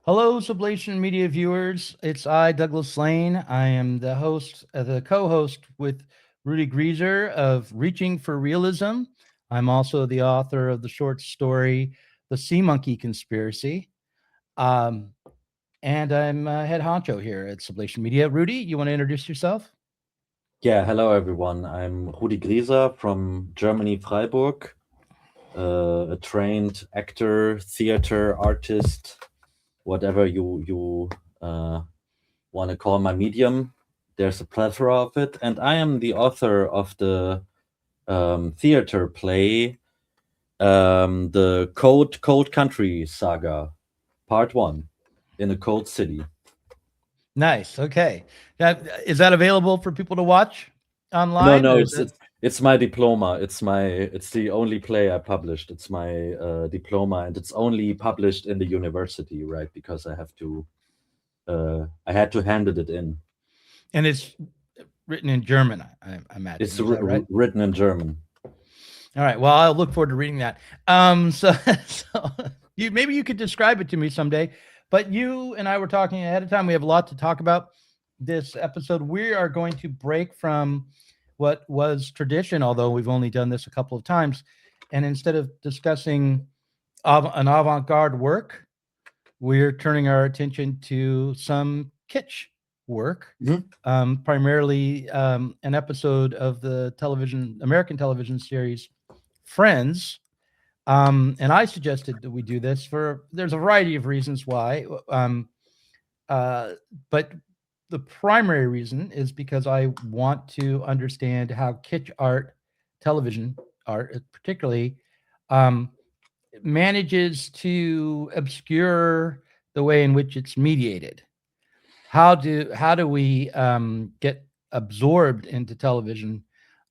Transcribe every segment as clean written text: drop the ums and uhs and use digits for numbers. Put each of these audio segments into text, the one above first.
Hello, Sublation Media viewers. It's I, Douglas Lain. I am the host, the co-host with Rudi Grieser of Reaching for Realism. I'm also the author of the short story, The Sea Monkey Conspiracy. Um, and I'm head honcho here at Sublation Media. Rudi, you want to introduce yourself? Yeah, hello everyone. I'm Rudi Grieser from Germany, Freiburg, a trained actor, theater artist, whatever you want to call my medium. There's a plethora of it, and I am the author of the theater play, the Cold Country Saga, Part One, in a cold city. Nice. Okay. Is that available for people to watch No, online, no, or is it's it? it's it's my diploma. It's the only play I published. It's my diploma, and it's only published in the university, right? Because I had to hand it in. And it's written in German, I imagine. It's Is that right? written in German. All right. Well, I'll look forward to reading that. So you maybe you could describe it to me someday. But you and I were talking ahead of time. We have a lot to talk about this episode. We are going to break from what was tradition, although we've only done this a couple of times. And instead of discussing an avant-garde work, we're turning our attention to some kitsch work, Mhm. primarily an episode of the American television series Friends. And I suggested that we do this there's a variety of reasons why. Uh, but the primary reason is because I want to understand how kitsch art, television art, particularly, um, manages to obscure the way in which it's mediated. How do we get absorbed into television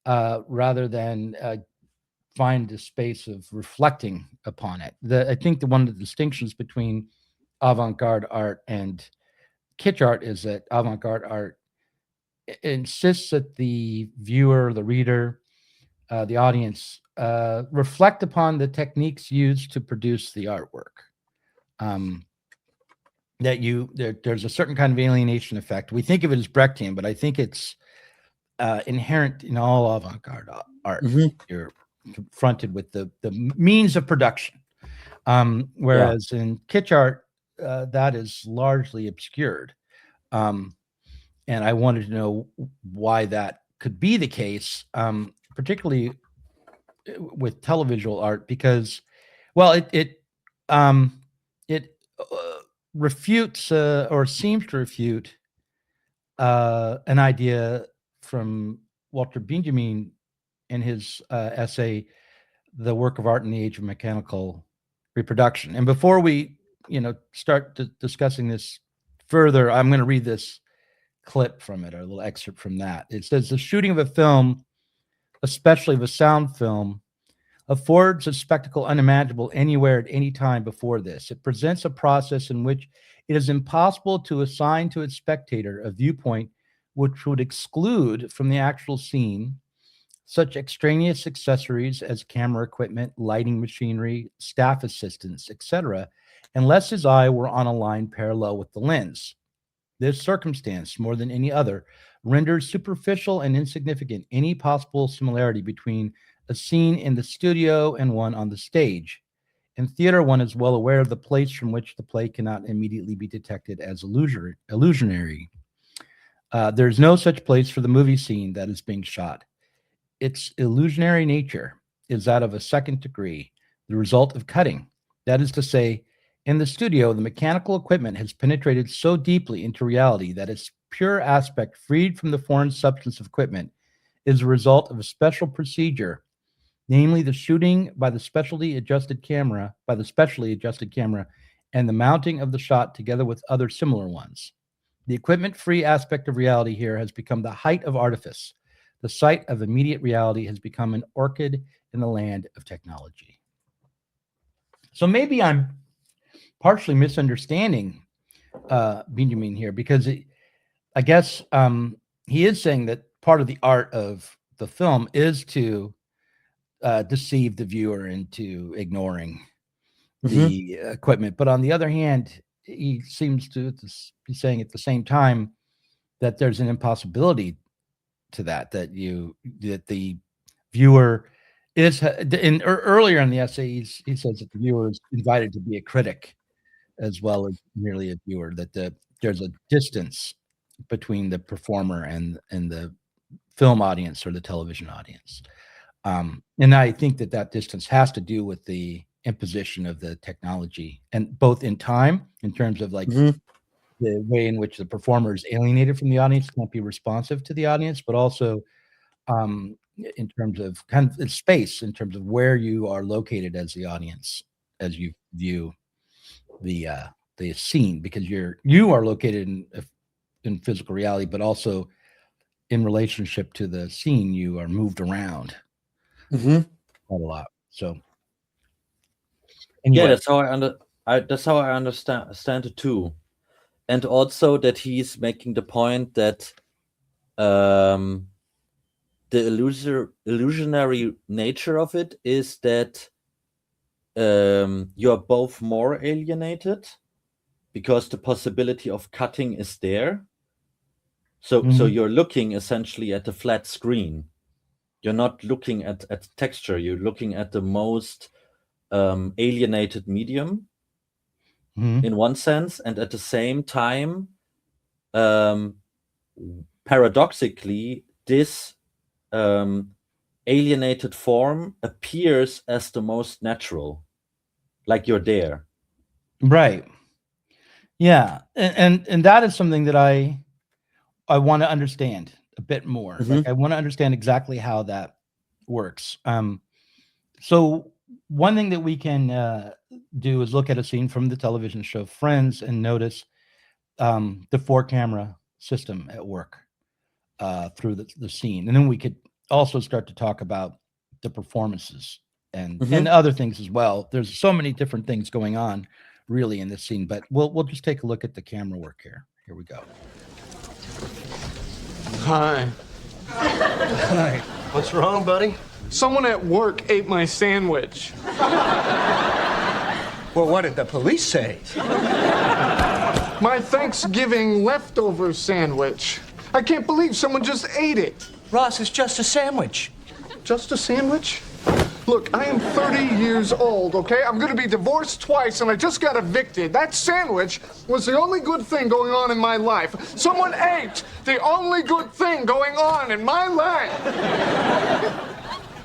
rather than find a space of reflecting upon it? I think one of the distinctions between avant-garde art and kitsch art is that avant-garde art insists that the viewer, the reader, the audience reflect upon the techniques used to produce the artwork. Um, there's a certain kind of alienation effect. We think of it as Brechtian, but I think it's inherent in all avant-garde art. Mhm. You're confronted with the means of production, Yeah. whereas in kitsch art, that is largely obscured. Um, and I wanted to know why that could be the case, particularly with televisual art, because, well, um, it refutes or seems to refute an idea from Walter Benjamin in his essay, "The Work of Art in the Age of Mechanical Reproduction." And before we, start discussing this further, I'm going to read this clip from it, or a little excerpt from that. It says, "The shooting of a film, especially of a sound film, affords a spectacle unimaginable anywhere at any time before this. It presents a process in which it is impossible to assign to its spectator a viewpoint which would exclude from the actual scene such extraneous accessories as camera equipment, lighting machinery, staff assistants, etc., unless his eye were on a line parallel with the lens. This circumstance, more than any other, renders superficial and insignificant any possible similarity between a scene in the studio and one on the stage. In theater, one is well aware of the place from which the play cannot immediately be detected as illusionary. There's no such place for the movie scene that is being shot. Its illusionary nature is that of a second degree, the result of cutting. That is to say, in the studio, the mechanical equipment has penetrated so deeply into reality that its pure aspect, freed from the foreign substance of equipment, is a result of a special procedure, namely the shooting by the specially adjusted camera, and the mounting of the shot together with other similar ones. The equipment free aspect of reality here has become the height of artifice. The sight of immediate reality has become an orchid in the land of technology." So maybe I'm partially misunderstanding Benjamin here, because I guess he is saying that part of the art of the film is to deceive the viewer into ignoring Mhm. the equipment. But on the other hand, he seems to be saying at the same time that there's an impossibility to that the viewer is earlier in the essay he says that the viewer is invited to be a critic as well as merely a viewer, that there's a distance between the performer and the film audience or the television audience. And I think that distance has to do with the imposition of the technology, and both in time, in terms of like the way in which the performer is alienated from the audience, can't be responsive to the audience, but also in terms of kind of space, in terms of where you are located as the audience, as you view the scene, because you are located in physical reality, but also in relationship to the scene, you are moved around quite a lot. So anyway. Yeah, that's how I understand it too, and also that he's making the point that the illusionary nature of it is that you're both more alienated because the possibility of cutting is there. So you're looking essentially at a flat screen. You're not looking at texture. You're looking at the most alienated medium in one sense, and at the same time, paradoxically, this alienated form appears as the most natural, like you're there. Right. Yeah, and that is something that I want to understand a bit more. Like, I want to understand exactly how that works. So one thing that we can do is look at a scene from the television show Friends and notice the 4-camera system at work through the scene, and then we could also start to talk about the performances and other things as well. There's so many different things going on really in this scene, but we'll just take a look at the camera work here. Here we go. Hi. Hi. What's wrong, buddy? Someone at work ate my sandwich. Well, what did the police say? My Thanksgiving leftover sandwich. I can't believe someone just ate it. Ross, it's just a sandwich. Just a sandwich? Look, I am 30 years old, okay? I'm gonna be divorced twice and I just got evicted. That sandwich was the only good thing going on in my life. Someone ate the only good thing going on in my life.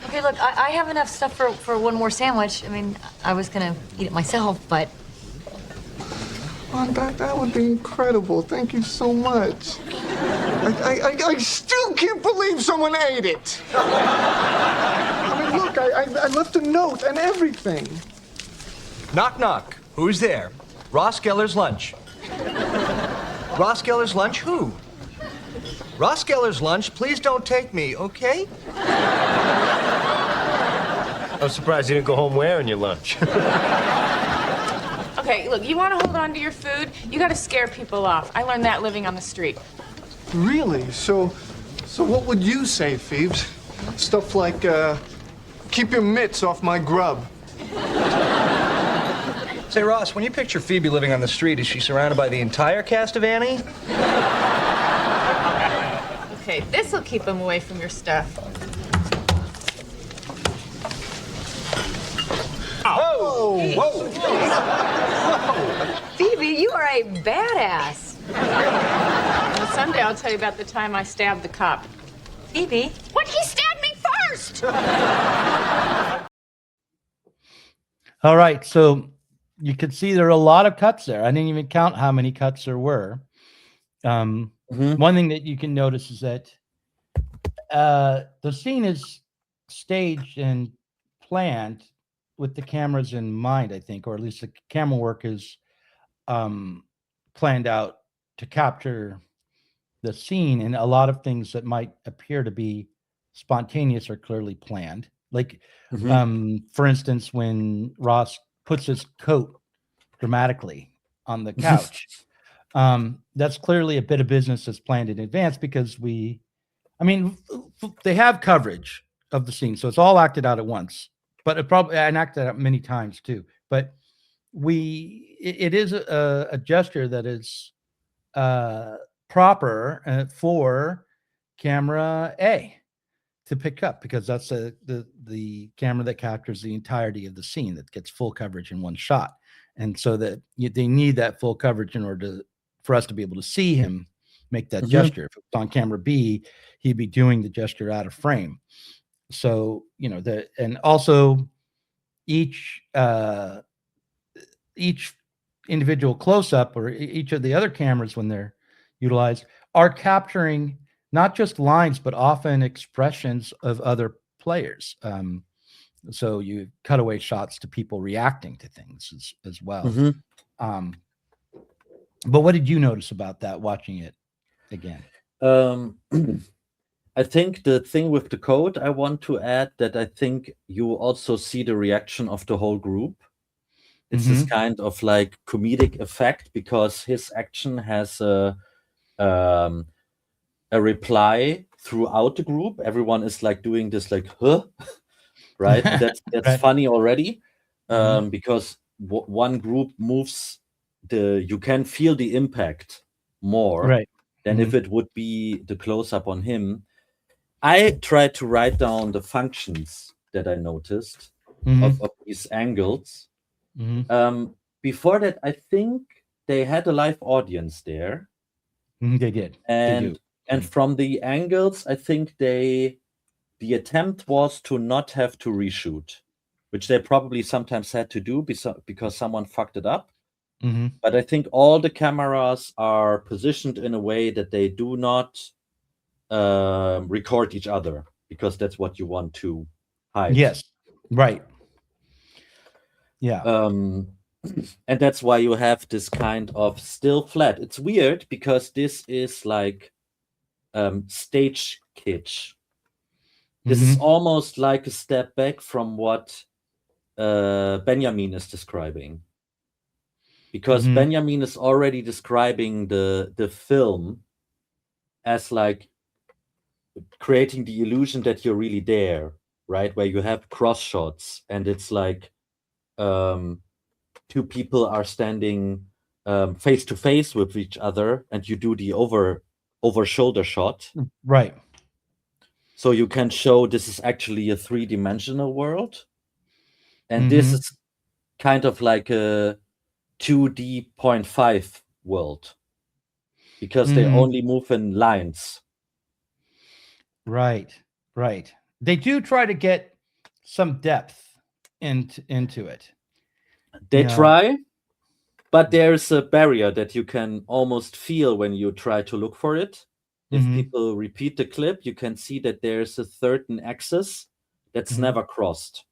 Okay, look, I have enough stuff for one more sandwich. I mean, I was gonna eat it myself, but... Oh, that would be incredible. Thank you so much. I still can't believe someone ate it. I mean, look, I left a note and everything. Knock, knock. Who's there? Ross Geller's lunch. Ross Geller's lunch? Who? Ross Geller's lunch? Please don't take me, okay? I'm surprised you didn't go home wearing your lunch. Okay, look, you want to hold on to your food? You got to scare people off. I learned that living on the street. Really? So what would you say, Phoebes? Stuff like, keep your mitts off my grub. Say, Ross, when you picture Phoebe living on the street, is she surrounded by the entire cast of Annie? Okay, this will keep them away from your stuff. Whoa! Whoa! Phoebe, you are a badass. Well, someday I'll tell you about the time I stabbed the cop. Phoebe? What? He stabbed me first! All right, so you could see there are a lot of cuts there. I didn't even count how many cuts there were. One thing that you can notice is that the scene is staged and planned with the cameras in mind, I think, or at least the camera work is planned out to capture the scene, and a lot of things that might appear to be spontaneous are clearly planned. Like, for instance, when Ross puts his coat dramatically on the couch, that's clearly a bit of business that's planned in advance, because they have coverage of the scene, so it's all acted out at once. But it probably and acted out many times too. But we it is a gesture that is proper for camera A to pick up, because that's the camera that captures the entirety of the scene, that gets full coverage in one shot. And so that they need that full coverage in order for us to be able to see him make that gesture. If it was on camera B, he'd be doing the gesture out of frame. So, and also each individual close-up, or each of the other cameras, when they're utilized, are capturing not just lines, but often expressions of other players. So you cutaway shots to people reacting to things as well. But what did you notice about that watching it again? I think the thing with the code I want to add, that I think you also see the reaction of the whole group. It's this kind of like comedic effect, because his action has a reply throughout the group. Everyone is like doing this, like, huh, right? And that's Right. funny already, because one group moves, you can feel the impact more Right. than if it would be the close-up on him. I tried to write down the functions that I noticed of these angles. Before that, I think they had a live audience there. They did. And from the angles, I think the attempt was to not have to reshoot, which they probably sometimes had to do because someone fucked it up. But I think all the cameras are positioned in a way that they do not record each other, because that's what you want to hide. Yes. Right. Yeah. And that's why you have this kind of still flat. It's weird because this is like stage kitsch. This is almost like a step back from what Benjamin is describing. Because Benjamin is already describing the film as like creating the illusion that you're really there, right? Where you have cross shots, and it's like two people are standing face to face with each other, and you do the over shoulder shot. Right. So you can show this is actually a 3-dimensional world. And this is kind of like a 2D 0.5 world, because they only move in lines. Right. Right. They do try to get some depth into it. They try, but there's a barrier that you can almost feel when you try to look for it. If people repeat the clip, you can see that there's a certain axis that's never crossed.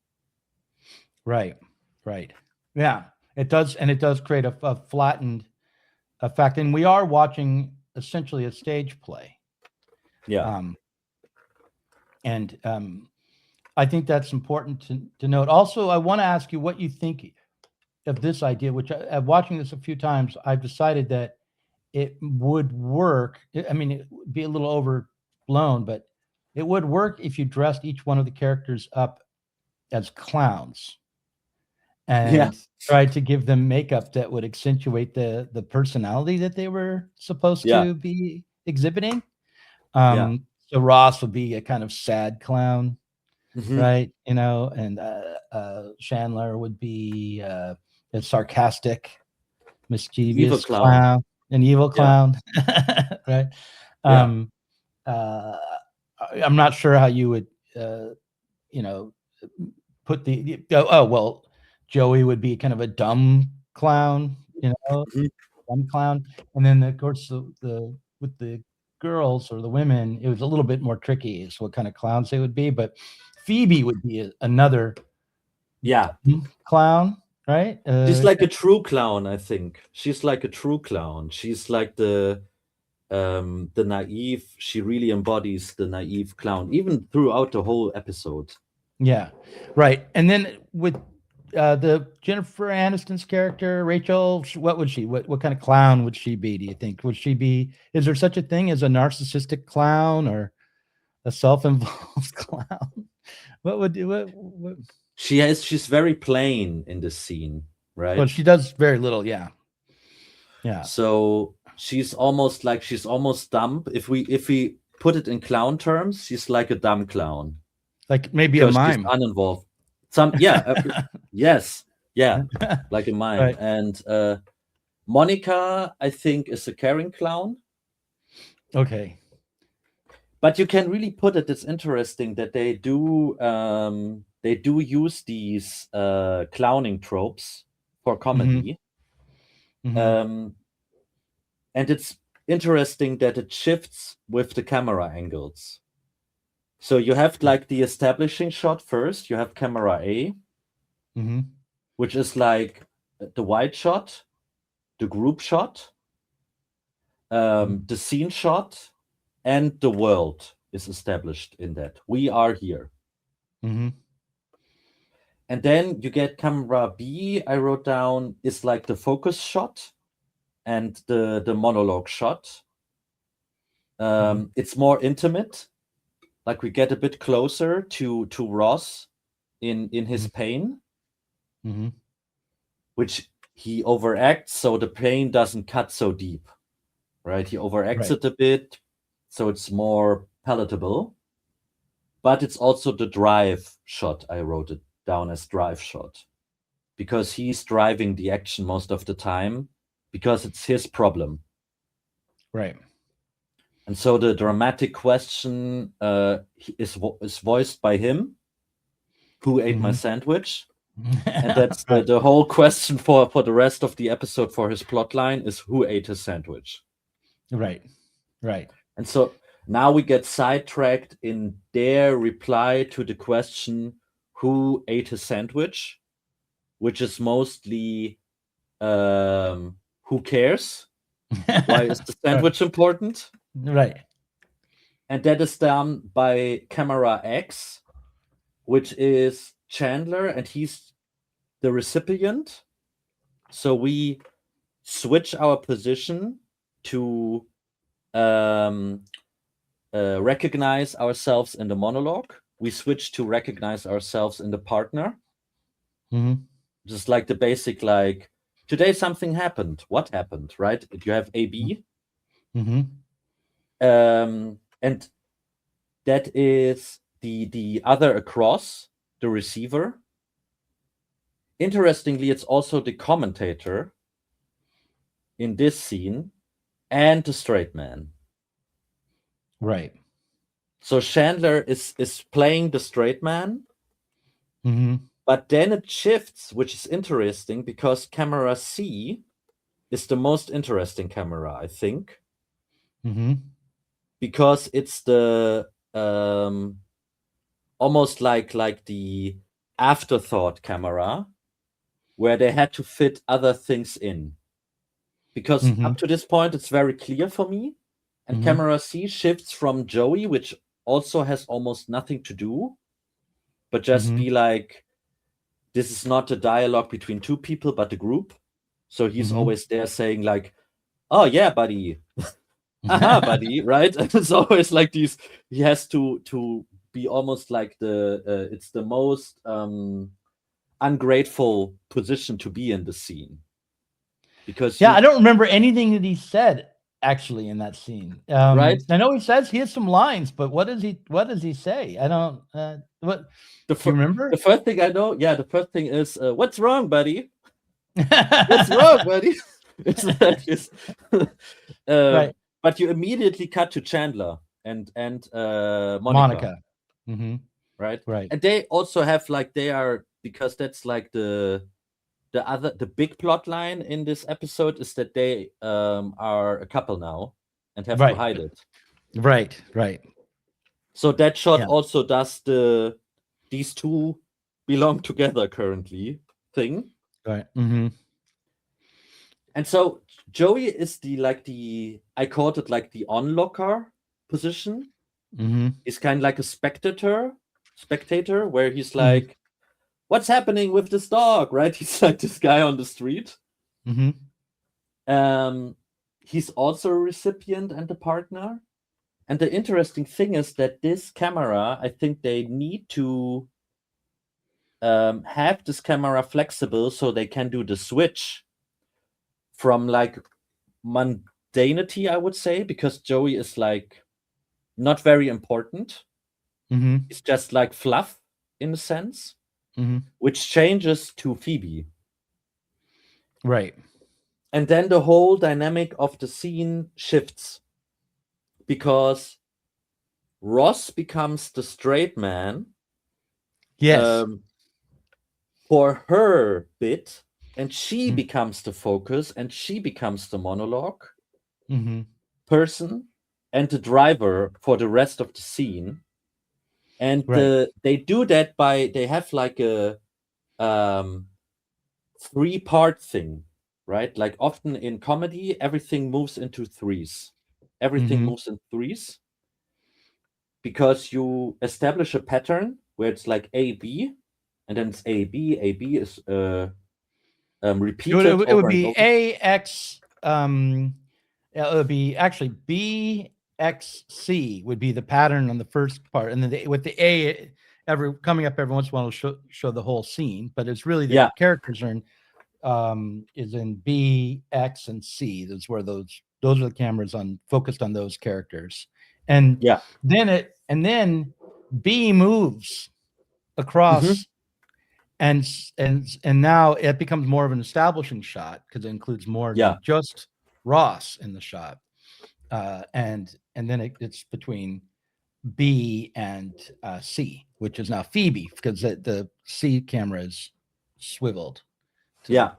Right. Right. Yeah, it does. And it does create a flattened effect. And we are watching essentially a stage play. Yeah. And I think that's important to note. Also, I want to ask you what you think of this idea, which watching this a few times, I've decided that it would work. I mean, it would be a little overblown, but it would work if you dressed each one of the characters up as clowns and tried to give them makeup that would accentuate the personality that they were supposed to be exhibiting. So Ross would be a kind of sad clown, right? And Chandler would be a sarcastic, mischievous clown, an evil clown, right? I'm not sure how you would, put Joey would be kind of a dumb clown, dumb clown, and then of course with the girls or the women, it was a little bit more tricky as what kind of clowns they would be. But Phoebe would be another clown, right? She's like a true clown, I think. She's like a true clown. She's like the naive. She really embodies the naive clown, even throughout the whole episode. Yeah, right. And then with the Jennifer Aniston's character, Rachel, what would she? What kind of clown would she be? Do you think? Would she be? Is there such a thing as a narcissistic clown or a self-involved clown? What? She's very plain in this scene. right? But she does very little. Yeah. Yeah. So she's almost dumb. If we put it in clown terms, she's like a dumb clown Like maybe a because she's mime. uninvolved. Yes, yeah, like a mime. Right. And Monica, I think, is a caring clown. Okay. But you can really put it. It's interesting that they do use these clowning tropes for comedy. Mhm. And it's interesting that it shifts with the camera angles. So you have like the establishing shot first. You have camera A, Mhm. which is like the wide shot, the group shot, the scene shot, and the world is established in that. We are here. Mhm. And then you get camera B, I wrote down, is like the focus shot and the monologue shot. It's more intimate. Like we get a bit closer to Ross in his pain, Mhm. which he overacts so the pain doesn't cut so deep, right? He overacts Right. it a bit so it's more palatable. But it's also the drive shot. I wrote it down as drive shot because he's driving the action most of the time because it's his problem. Right. And so the dramatic question is voiced by him. Who ate my sandwich? And that's the whole question for the rest of the episode for his plot line is who ate his sandwich? Right. Right. And so now we get sidetracked in their reply to the question who ate his sandwich, which is mostly who cares? Why is the sandwich important? Right. And that is done by camera X, which is Chandler, and he's the recipient. So we switch our position to recognize ourselves in the monologue. We switch to recognize ourselves in the partner. Just like the basic, like, today something happened. What happened, right? You have AB. And that is the other across, the receiver. Interestingly, it's also the commentator in this scene and the straight man. Right. So Chandler is playing the straight man, but then it shifts, which is interesting because camera C is the most interesting camera, I think, because it's the almost like the afterthought camera where they had to fit other things in. Because up to this point, it's very clear for me. And camera C shifts from Joey, which also has almost nothing to do, but just be like, this is not a dialogue between two people, but a group. So he's always there saying like, oh yeah, buddy. Aha, buddy, right? And it's always like these, he has to be almost like it's the most ungrateful position to be in the scene. Because I don't remember anything that he said actually in that scene. Right? I know he has some lines, but what does he say? I don't what do you remember? The first thing I know, the first thing is what's wrong, buddy? What's wrong, buddy? Right. But you immediately cut to Chandler and Monica. Right? Right. And they also have like because that's like the big plot line in this episode is that they are a couple now and have to hide it. Right. So that shot also does these two belong together currently thing. Right. And so Joey is I called it like the onlooker position. He's kind of like a spectator where he's like, what's happening with this dog, right? He's like this guy on the street. He's also a recipient and a partner. And the interesting thing is that this camera, I think they need to have this camera flexible so they can do the switch from like mundanity, I would say, because Joey is like not very important. Mm-hmm. It's just like fluff in a sense, Mm-hmm. which changes to Phoebe. Right. And then the whole dynamic of the scene shifts because Ross becomes the straight man Yes. for her bit, and she Mhm. becomes the focus, and she becomes the monologue Mm-hmm. person and the driver for the rest of the scene. And Right. they do that by they have like a 3-part thing, right? Like often in comedy, everything moves into threes. Everything Mm-hmm. moves in threes because you establish a pattern where it's like A B, and then it's A B. A B is repeated It over would and be over. AX. It would be actually BXC would be the pattern on the first part, and then with the A coming up every once in a while will show the whole scene, but it's really the Yeah. characters are in is in B, X, and C. That's where those are the cameras focused on those characters, and Yeah. then B moves across. And now it becomes more of an establishing shot because it includes more than just Ross in the shot, and then it's between B and C, which is now Phoebe because the C camera is swiveled to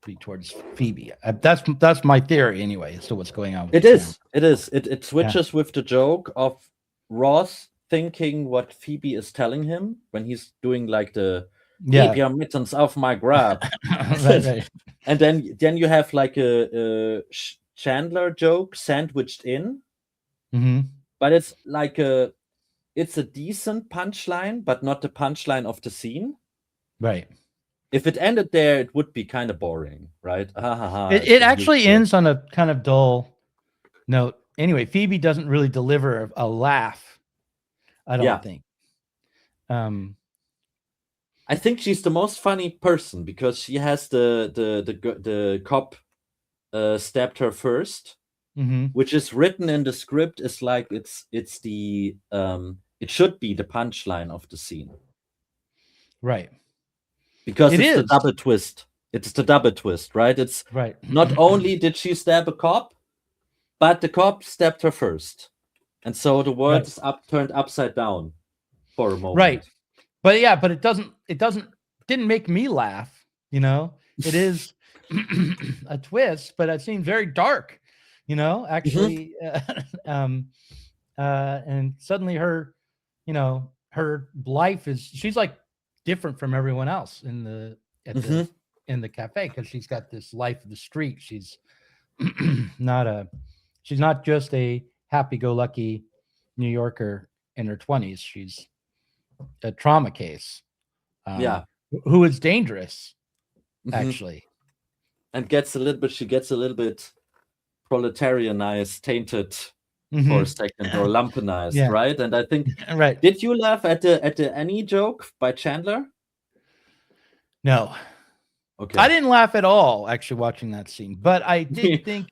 be towards Phoebe. That's my theory anyway as to what's going on. It is. It switches with the joke of Ross thinking what Phoebe is telling him when he's doing like the keep your mittens off my grab. Right. And then you have like a Chandler joke sandwiched in, but it's like it's a decent punchline, but not the punchline of the scene. Right. If it ended there, it would be kind of boring, right? It actually ends on a kind of dull note. Anyway, Phoebe doesn't really deliver a laugh, I don't think. I think she's the most funny person because she has the cop stabbed her first, which is written in the script is like it's the it should be the punchline of the scene, right? Because it's the double twist. It's the double twist, right? It's right. Not only did she stab a cop, but the cop stabbed her first, and so the world is turned upside down for a moment. Right. But it didn't make me laugh, It is a twist, but it seemed very dark, actually. And suddenly her life she's like different from everyone else in the cafe because she's got this life of the street. She's she's not just a happy-go-lucky New Yorker in her 20s. She's a trauma case, who is dangerous, actually, and she gets a little bit proletarianized, tainted for a second, or lumpenized, right? And I think, right. Did you laugh at the Annie joke by Chandler? No. Okay. I didn't laugh at all actually watching that scene, but I did think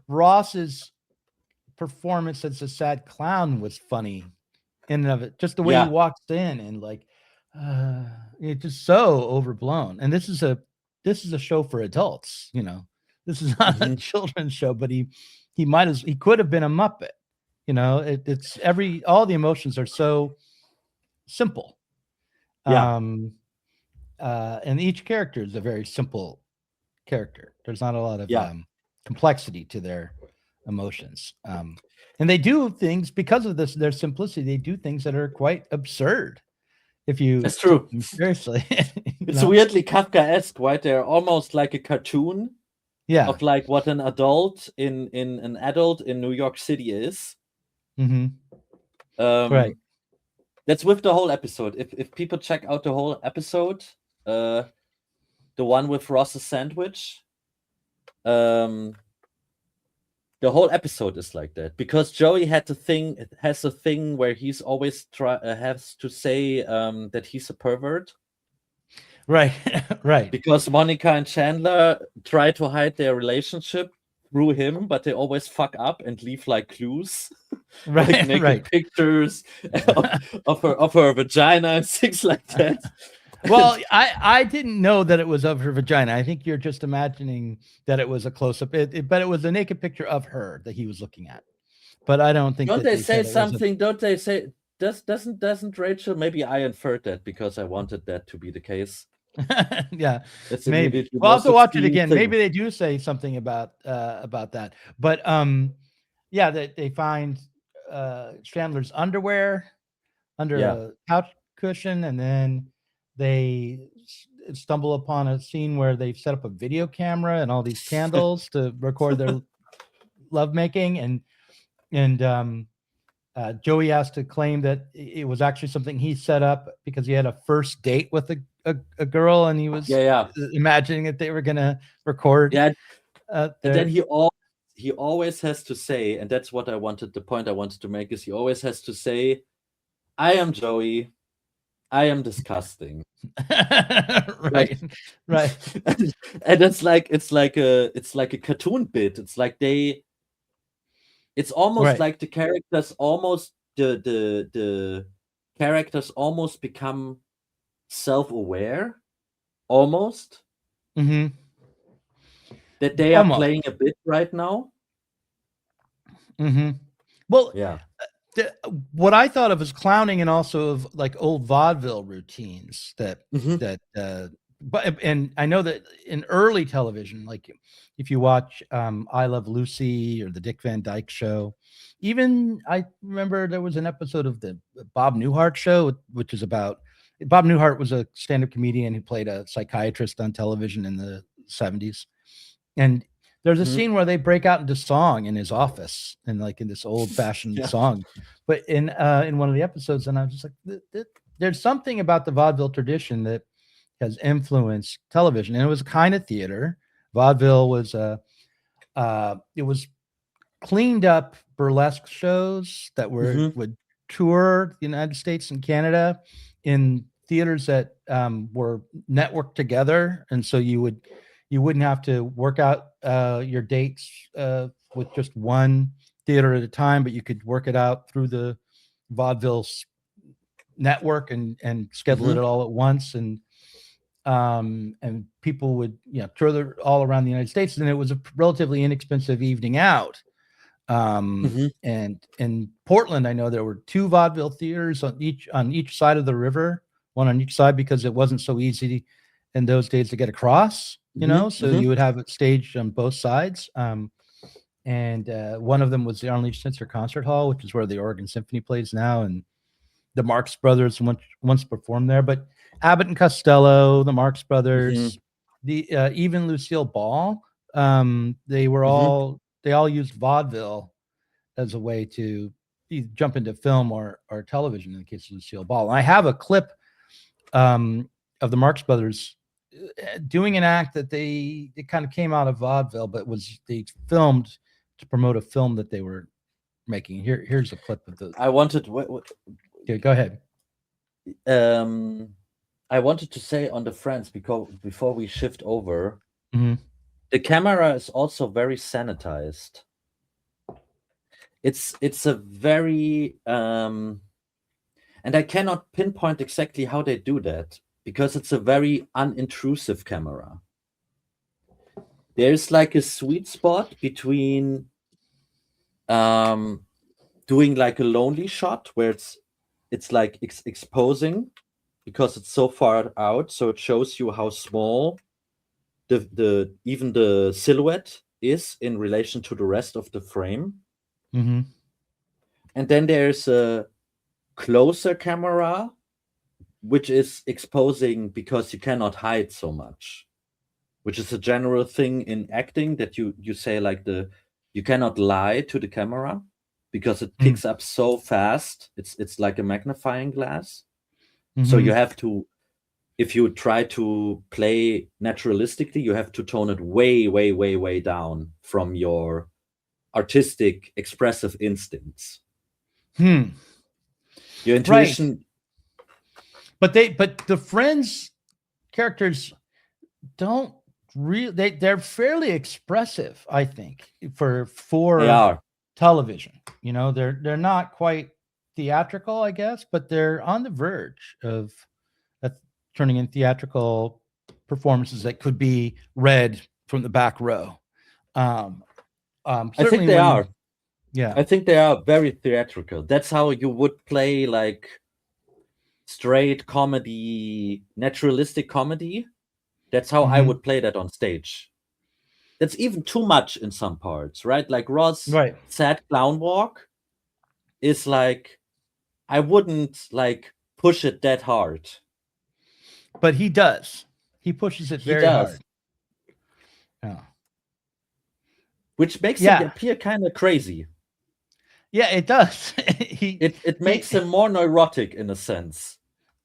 Ross's performance as a sad clown was funny in and of it. Just the way he walks in and like it's just so overblown. And this is a show for adults, This is not a children's show, but he could have been a Muppet. It's all the emotions are so simple. And each character is a very simple character. There's not a lot of complexity to their emotions. And they do things because of their simplicity. They do things that are quite absurd. That's true. Seriously. It's weirdly Kafkaesque, right? They're almost like a cartoon of like what an adult in New York City is. Right. That's with the whole episode. If people check out the whole episode, the one with Ross's sandwich, The whole episode is like that because Joey has a thing where he's always has to say that he's a pervert. Right, right. Because Monica and Chandler try to hide their relationship through him, but they always fuck up and leave like clues, Right, like naked right. pictures of her vagina and things like that. Well, I didn't know that it was of her vagina. I think you're just imagining that it was a close up, but it was a naked picture of her that he was looking at. But I don't think Don't that they said say it was something? Don't they say doesn't Rachel? Maybe I inferred that because I wanted that to be the case. Yeah, It's maybe. immediately We'll have to most watch it obscene again. thing. Maybe they do say something about that. But yeah, they find Chandler's underwear under Yeah. a couch cushion, and then they stumble upon a scene where they've set up a video camera and all these candles to record their lovemaking, and Joey has to claim that it was actually something he set up because he had a first date with a girl, and he was Yeah. imagining that they were gonna record. Yeah. And then he always has to say, and that's what the point I wanted to make is he always has to say, I am Joey, I am disgusting. right, right. And it's like a cartoon bit. It's like it's almost Right. like the characters the characters almost become self-aware, almost. Mm-hmm. That they are Almost. playing a bit right now. Mm-hmm. Well, yeah. What I thought of as clowning, and also of like old vaudeville routines that but and I know that in early television, like if you watch I Love Lucy or the Dick Van Dyke Show, even I remember there was an episode of the Bob Newhart Show, which is about Bob Newhart was a stand-up comedian who played a psychiatrist on television in the 70s. And there's a scene where they break out into song in his office, and like in this old-fashioned song. But in one of the episodes, and I was just like, there's something about the vaudeville tradition that has influenced television, and it was kind of theater. Vaudeville was it was cleaned up burlesque shows that would tour the United States and Canada in theaters that were networked together, and so you wouldn't have to work out your dates with just one theater at a time, but you could work it out through the vaudeville network and schedule it all at once, and people would tour all around the United States, and it was a relatively inexpensive evening out. And in Portland, I know there were 2 vaudeville theaters on each side of the river, one on each side, because it wasn't so easy in those days to get across. So you would have it staged on both sides. And one of them was the Arnold Spencer Concert Hall, which is where the Oregon Symphony plays now, and the Marx Brothers once performed there. But Abbott and Costello, the Marx Brothers, even Lucille Ball, they all used vaudeville as a way to jump into film or television in the case of Lucille Ball. And I have a clip of the Marx Brothers doing an act that it kind of came out of vaudeville, but they filmed to promote a film that they were making. Here's a clip of the. I wanted. Okay, go ahead. I wanted to say on the Friends, because before we shift over, the camera is also very sanitized. It's a very and I cannot pinpoint exactly how they do that, because it's a very unintrusive camera. There's like a sweet spot between doing like a lonely shot where it's like exposing, because it's so far out, so it shows you how small the even the silhouette is in relation to the rest of the frame. And then there's a closer camera, which is exposing because you cannot hide so much, which is a general thing in acting, that you say like you cannot lie to the camera because it picks up so fast. It's like a magnifying glass. So you have to, if you try to play naturalistically, you have to tone it way, way, way, way down from your artistic, expressive instincts. Your Your intuition. Right. But the Friends characters don't really. They're fairly expressive, I think, for They are. television. You know, they're not quite theatrical, I guess, but they're on the verge of turning in theatrical performances that could be read from the back row. I think they are. Yeah. I think they are very theatrical. That's how you would play like straight comedy, naturalistic comedy. That's how I would play that on stage. That's even too much in some parts, right? Like Ross' sad clown walk is like, I wouldn't like push it that hard. But he does. He pushes it very hard. Yeah. Which makes him appear kind of crazy. Yeah, it does. It makes him more neurotic in a sense.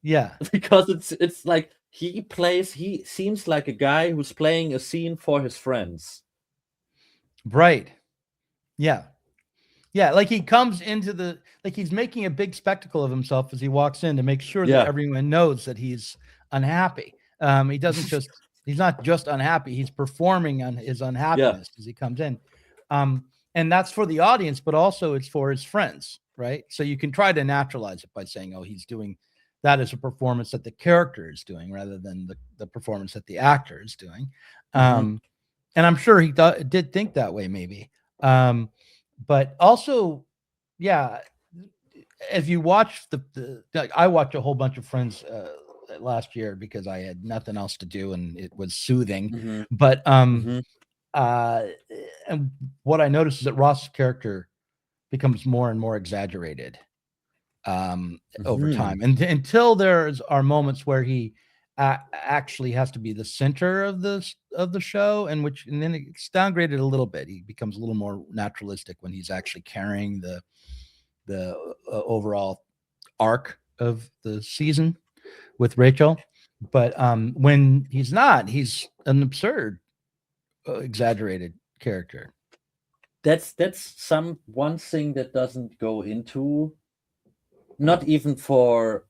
Yeah. Because it's like he seems like a guy who's playing a scene for his friends. Right. Yeah. Yeah, like he comes into like he's making a big spectacle of himself as he walks in to make sure that everyone knows that he's unhappy. He doesn't he's not just unhappy, he's performing on his unhappiness as he comes in. And that's for the audience, but also it's for his friends, right? So you can try to naturalize it by saying, oh, he's doing that as a performance that the character is doing rather than the performance that the actor is doing. And I'm sure he did think that way maybe. But also, if you watch I watched a whole bunch of Friends last year because I had nothing else to do and it was soothing. But and what I noticed is that Ross's character becomes more and more exaggerated over time, and until there are moments where he actually has to be the center of the show, and then it's downgraded a little bit. He becomes a little more naturalistic when he's actually carrying the overall arc of the season with Rachel. But when he's not, he's an absurd, exaggerated character. That's one thing that doesn't go into, not even for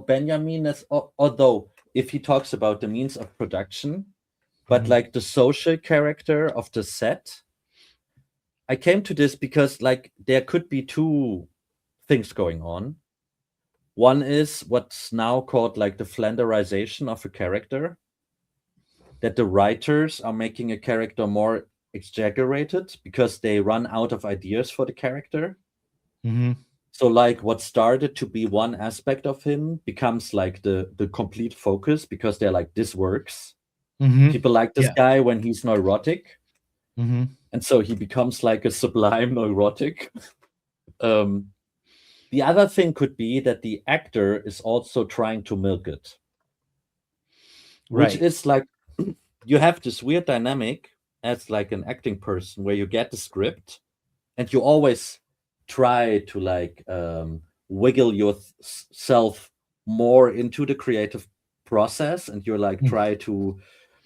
Benjamin, although if he talks about the means of production, but like the social character of the set, I came to this because like there could be two things going on. One is what's now called like the Flanderization of a character, that the writers are making a character more exaggerated because they run out of ideas for the character. So like what started to be one aspect of him becomes like the complete focus because they're like, this works. People like this guy when he's neurotic. And so he becomes like a sublime neurotic. The other thing could be that the actor is also trying to milk it. Which is like, you have this weird dynamic as like an acting person where you get the script and you always try to like wiggle yourself more into the creative process, and you're like try to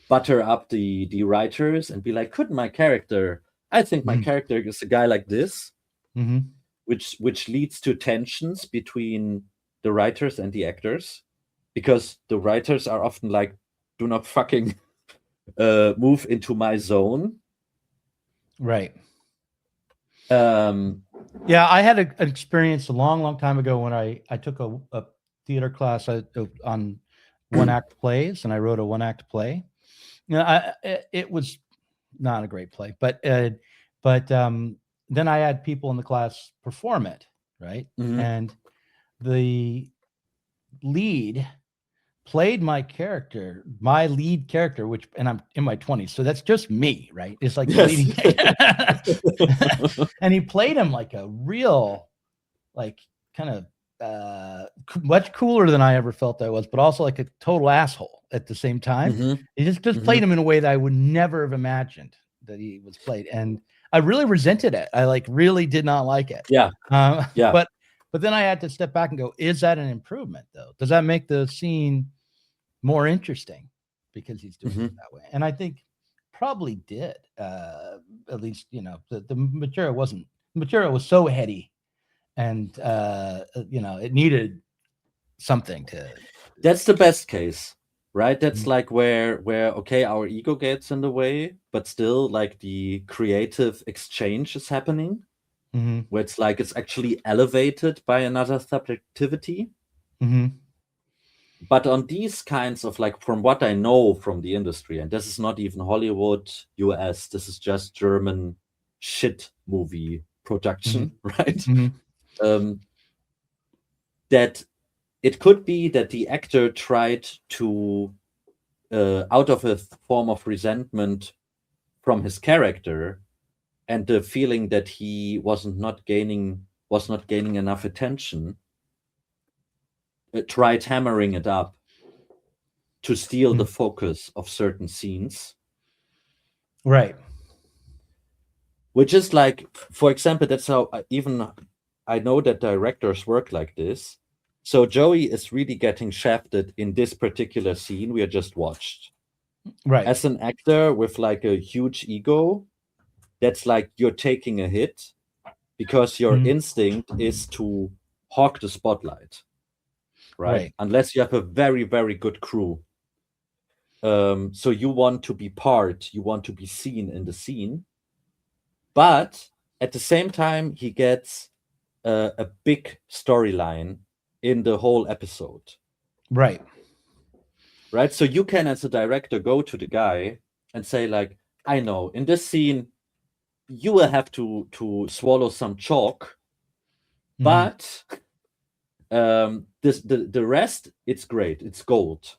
butter up the writers and be like, couldn't my character, I think my character is a guy like this, which leads to tensions between the writers and the actors, because the writers are often like, do not fucking move into my zone. Right. I had an experience a long time ago when I took a theater class on one-act plays, and I wrote a one-act play. You know, it was not a great play, but then I had people in the class perform it, right? And the lead played my lead character, and I'm in my 20s, so that's just me, right? It's like leading. And he played him like a real, like kind of much cooler than I ever felt I was, but also like a total asshole at the same time. He just played him in a way that I would never have imagined that he was played, and I really resented it. I like really did not like it. But then I had to step back and go, is that an improvement though? Does that make the scene more interesting because he's doing it that way? And I think probably did. At least, the material was so heady, and it needed something to. That's the best case, right? That's Mhm. like where okay, our ego gets in the way, but still like the creative exchange is happening, where it's like it's actually elevated by another subjectivity. But on these kinds of, like, from what I know from the industry, and this is not even Hollywood, US, this is just German shit movie production, right? That it could be that the actor tried to, out of a form of resentment from his character and the feeling that he was not gaining enough attention, tried hammering it up to steal the focus of certain scenes. Right. Which is like, for example, that's how I know that directors work like this. So Joey is really getting shafted in this particular scene we just watched. Right. As an actor with like a huge ego, that's like you're taking a hit because your instinct is to hog the spotlight, right? Unless you have a very, very good crew. So you want to be you want to be seen in the scene. But at the same time, he gets a big storyline in the whole episode. Right. Right. So you can, as a director, go to the guy and say, like, I know in this scene, you will have to swallow some chalk, but the rest, it's great. It's gold.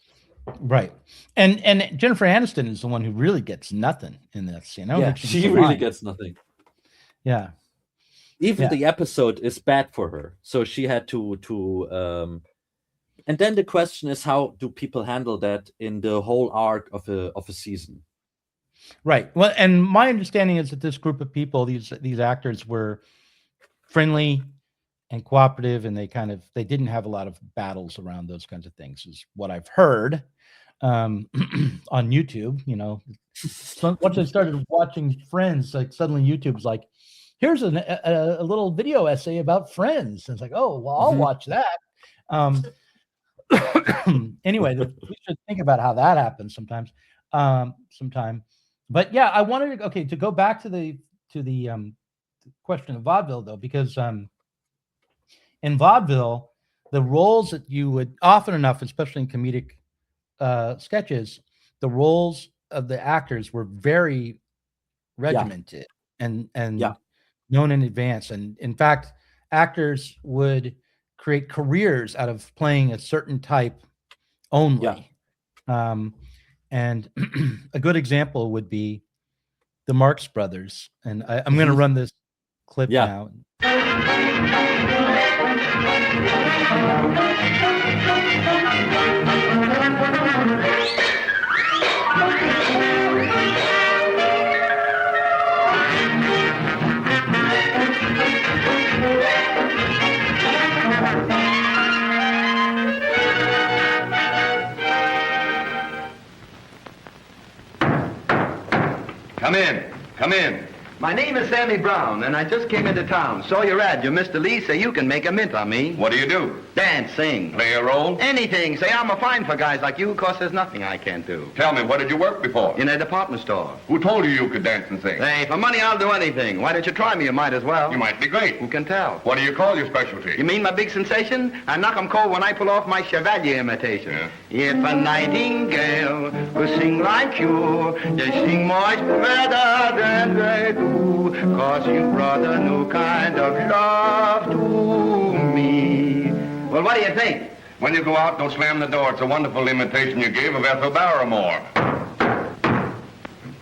Right. And Jennifer Aniston is the one who really gets nothing in this scene. I don't think she really gets nothing. Yeah. Even the episode is bad for her. So she had to and then the question is, how do people handle that in the whole arc of a season? Right. Well, and my understanding is that this group of people, these actors, were friendly and cooperative, and they didn't have a lot of battles around those kinds of things, is what I've heard on YouTube. So once I started watching Friends, like suddenly YouTube's like, here's a little video essay about Friends. And it's like, oh, well, I'll watch that. Anyway, we should think about how that happens sometime. But yeah, I wanted to go back to the question of vaudeville, though, because in vaudeville, the roles that you would often enough, especially in comedic sketches, the roles of the actors were very regimented and known in advance. And in fact, actors would create careers out of playing a certain type only. And a good example would be the Marx Brothers. And I'm going to run this clip now. Come in. My name is Sammy Brown, and I just came into town. Saw your ad. You're Mr. Lee, so you can make a mint on me. What do you do? Dance, sing. Play a role? Anything. Say, I'm a fine for guys like you, because there's nothing I can't do. Tell me, what did you work before? In a department store. Who told you you could dance and sing? Hey, for money, I'll do anything. Why don't you try me? You might as well. You might be great. Who can tell? What do you call your specialty? You mean my big sensation? I knock 'em cold when I pull off my Chevalier imitation. Yeah. If a nightingale will sing like you, they sing much better than they do, 'cause you brought a new kind of love to me. Well, what do you think? When you go out, don't slam the door. It's a wonderful imitation you gave of Ethel Barrymore.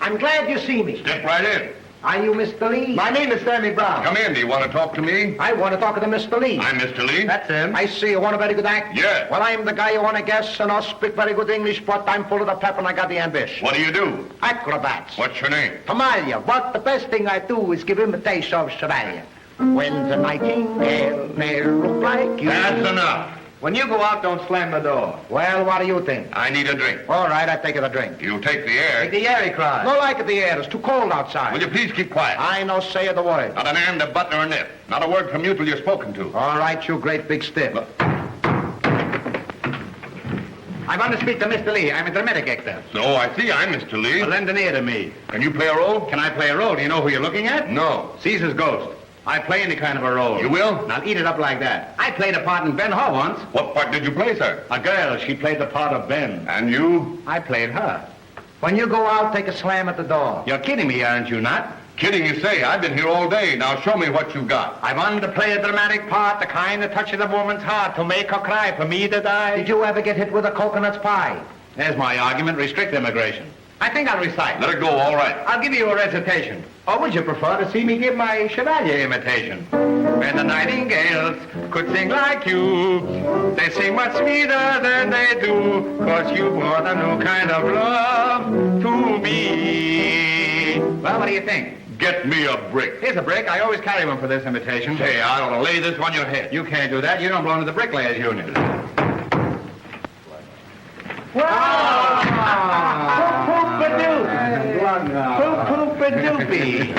I'm glad you see me. Step right in. Are you Mr. Lee? My name is Sammy Brown. Come in. Do you want to talk to me? I want to talk to Mr. Lee. I'm Mr. Lee. That's him. I see you want a very good act? Yes. Well, I'm the guy you want to guess, and I speak very good English, but I'm full of the pep and I got the ambition. What do you do? Acrobats. What's your name? Tamalia. But the best thing I do is give imitation of Chevalier. When the nightingale may look like you. That's enough. When you go out, don't slam the door. Well, what do you think? I need a drink. All right, I take it a drink. You take the air. Take the air, he cries. No like it, the air. It's too cold outside. Will you please keep quiet? I no say of the word. Not an and, a but, nor an if. Not a word from you till you're spoken to. All right, you great big stiff. I want to speak to Mr. Lee. I'm a dramatic actor. So I see I'm Mr. Lee. Well, lend an ear to me. Can you play a role? Can I play a role? Do you know who you're looking at? No. Caesar's ghost. I play any kind of a role. You will? Now eat it up like that. I played a part in Ben-Hur once. What part did you play, sir? A girl, she played the part of Ben. And you? I played her. When you go out, take a slam at the door. You're kidding me, aren't you not? Kidding, you say. I've been here all day. Now show me what you've got. I wanted to play a dramatic part, the kind that touches a woman's heart, to make her cry for me to die. Did you ever get hit with a coconut pie? There's my argument. Restrict immigration. I think I'll recite. Let it go, all right. I'll give you a recitation. Or would you prefer to see me give my Chevalier imitation? When the nightingales could sing like you, they sing much sweeter than they do, 'cause you brought a new kind of love to me. Well, what do you think? Get me a brick. Here's a brick. I always carry one for this imitation. Hey, I ought to lay this on your head. You can't do that. You don't belong to the Bricklayers Union. Poop-a-doopy.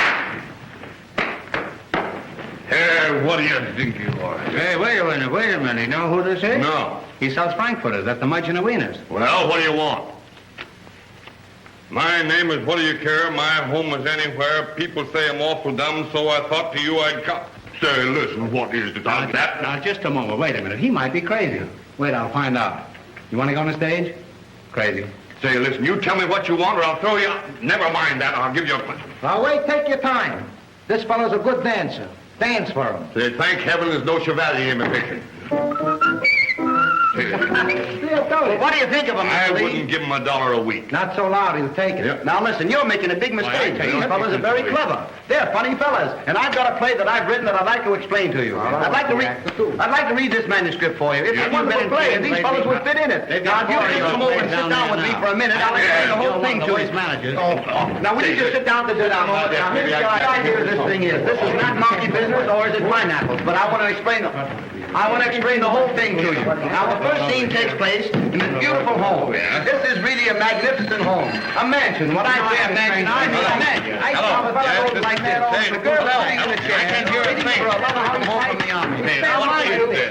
Hey, what do you think you are? Hey, wait a minute. You know who this is? No. He sells frankfurters. That's the Mudgeon of Wieners. Well, what do you want? My name is What Do You Care? My home is anywhere. People say I'm awful dumb, so I thought to you I'd come. Say, listen, what is it? Now, just a moment. Wait a minute. He might be crazy. Wait, I'll find out. You want to go on the stage? Crazy. Say, listen, you tell me what you want or I'll throw you out. Never mind that. I'll give you a punch. Now, wait. Take your time. This fellow's a good dancer. Dance for him. Say, thank heaven there's no Chevalier imitation. What do you think of him, I Mr. Lee? wouldn't give him $1 a week. Not so loud, he'll take it. Yep. Now listen, you're making a big mistake. Well, These fellas are very clever. They're funny fellas. And I've got a play that I've written that I'd like to explain to you. I'd like to read this manuscript for you. It's a wonderful play, and these fellas would fit in it. Now, if you'll just come over and sit down with me for a minute, I'll explain the whole thing to you. Now, will you just sit down to do that? Now, here's the idea of this thing is. This is not monkey business, or is it pineapples? But I want to explain the whole thing to you. Now, the first scene takes place in this beautiful home. This is really a magnificent home. A mansion. When I say a mansion, I mean a mansion. I saw a fellow like this. The girl sitting in the chair. I can't hear a thing. For a lover come home from the army.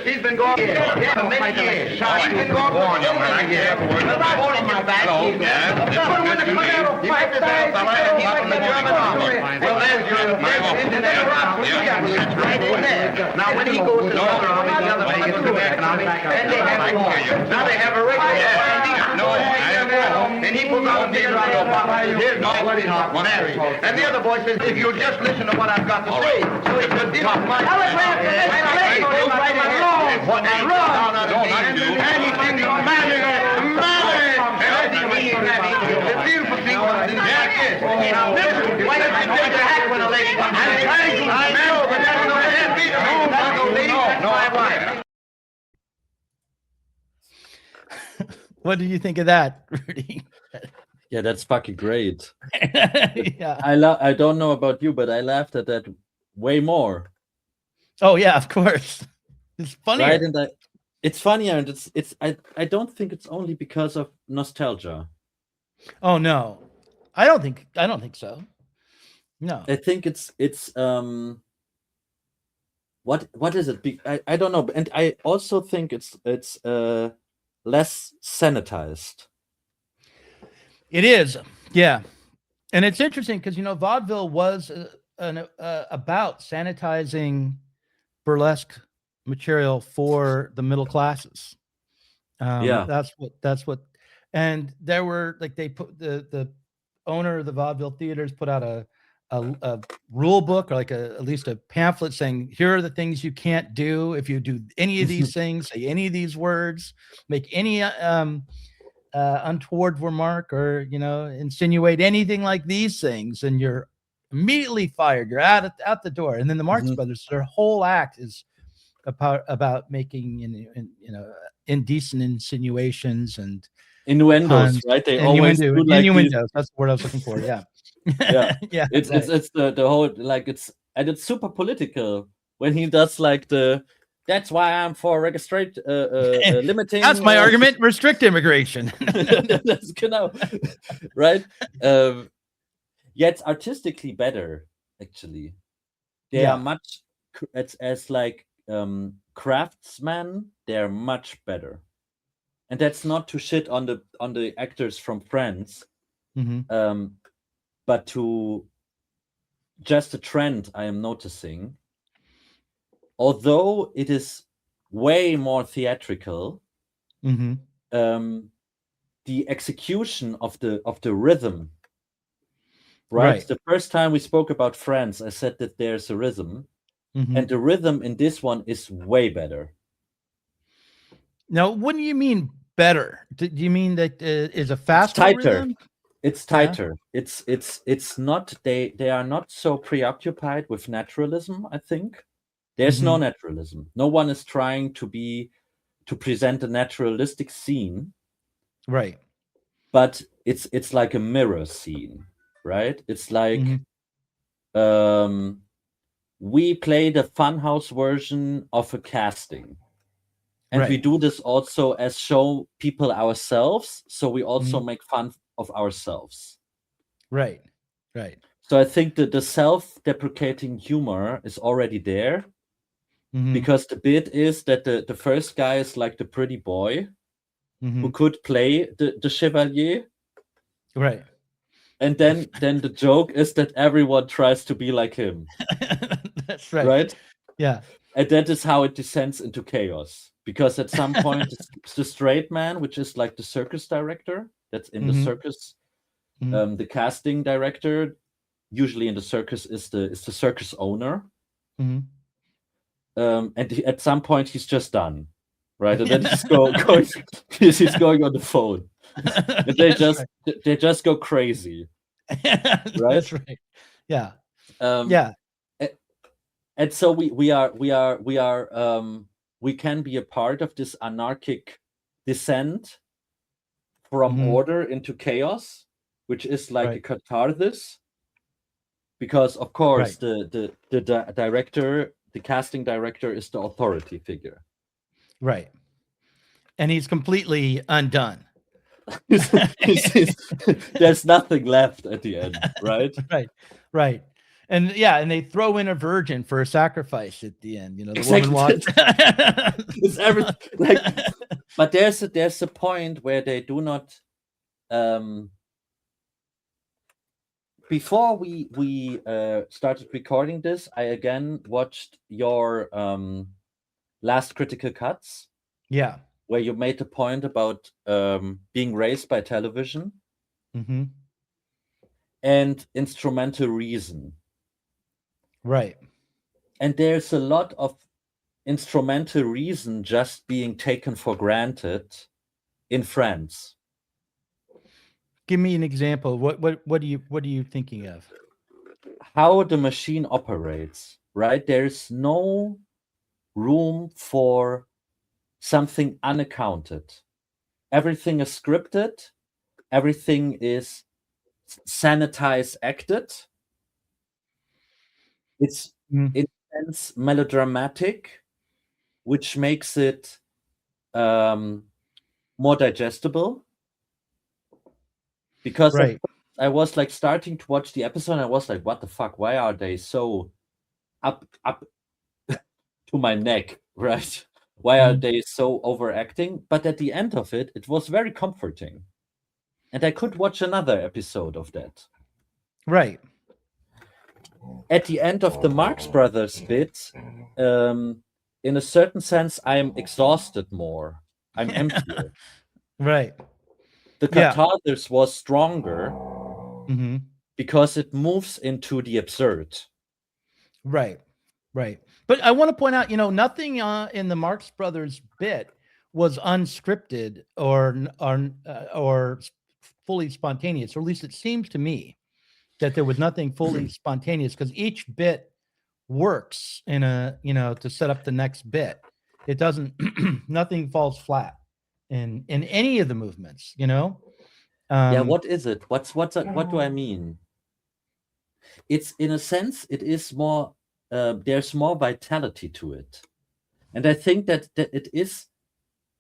She's been gone for many years. She's been gone for many years. Without holding her back, she's there. Put him in the Colorado fight. He's from the German army. Well, there's your internet rock. Right in there. Now, when he goes to the other army, the other man gets to the American army, then they have a war. Now they have a regular and he pulls out a big radio pop. Here's nobody not married. And the other boy says, if you'll just listen to what I've got to say. So he could deal with my... Anything to marry. The beautiful thing was in that is. Now listen, why don't you take the hat when a lady comes in? I know, but that's no happy. No, I like. What do you think of that, Rudy? Yeah, that's fucking great. Yeah. I don't know about you, but I laughed at that way more. Oh yeah, of course. It's funny. Right, and it's funnier, and I don't think it's only because of nostalgia. Oh no, I don't think so. No, I think it's what is it? I don't know, and I also think it's less sanitized. it is. Yeah, and it's interesting because vaudeville was about sanitizing burlesque material for the middle classes. That's what. And there were they put the owner of the vaudeville theaters put out a rule book or at least a pamphlet saying here are the things you can't do if you do any of these things, say any of these words, make any untoward remark or insinuate anything like these things, and you're immediately fired. You're out the door. And then the Marx Brothers, their whole act is about making indecent insinuations and innuendos, right? They always do innuendos. That's the word I was looking for. Yeah. Yeah. It's the whole it's super political when he does the That's why I'm for limiting. That's my argument. Restrict immigration. That's genau. Right? Yeah, it's artistically better, actually. They are much as like craftsmen, they're much better. And that's not to shit on the actors from Friends, but to just a trend I am noticing. Although it is way more theatrical, the execution of the rhythm, right? The first time we spoke about Friends, I said that there's a rhythm, and the rhythm in this one is way better. Now, what do you mean better? Do you mean that is a faster rhythm? It's tighter. It's not, they are not so preoccupied with naturalism, I think. There's no naturalism. No one is trying to present a naturalistic scene. Right. But it's like a mirror scene, right? It's like we play the funhouse version of a casting. And we do this also as show people ourselves. So we also make fun of ourselves. Right. Right. So I think that the self-deprecating humor is already there. Because the bit is that the first guy is like the pretty boy who could play the chevalier. Right. And then the joke is that everyone tries to be like him. That's right. Right? Yeah. And that is how it descends into chaos. Because at some point, the straight man, which is like the circus director, that's in the circus, the casting director, usually in the circus is the circus owner. And at some point he's just done, right? And then he's going on the phone. And they just go crazy, right? That's right. Yeah. And so we can be a part of this anarchic descent from order into chaos, which is like a catharsis. Because of course the director, the casting director, is the authority figure. Right. And he's completely undone. There's nothing left at the end, right? Right. And they throw in a virgin for a sacrifice at the end. You know, the exactly. woman walks. It's everything. But there's a point where they do not. Before we started recording this, I again watched your last critical cuts. Yeah. Where you made the point about being raised by television and instrumental reason. Right. And there's a lot of instrumental reason just being taken for granted in France. Give me an example. What are you thinking of? How the machine operates, right? There's no room for something unaccounted. Everything is scripted. Everything is sanitized, acted. It's intense, melodramatic, which makes it more digestible. Because I was like starting to watch the episode, and I was like, "What the fuck? Why are they so up to my neck, right? Why are they so overacting?" But at the end of it, it was very comforting, and I could watch another episode of that. Right. At the end of the Marx Brothers bit, in a certain sense, I am exhausted more. I'm emptier. Right. The catharsis was stronger because it moves into the absurd. Right. But I want to point out, nothing in the Marx Brothers bit was unscripted or fully spontaneous, or at least it seems to me that there was nothing fully spontaneous, because each bit works in to set up the next bit. It doesn't, nothing falls flat in any of the movements, What is it? What do I mean? It's, in a sense, it is more, there's more vitality to it. And I think that it is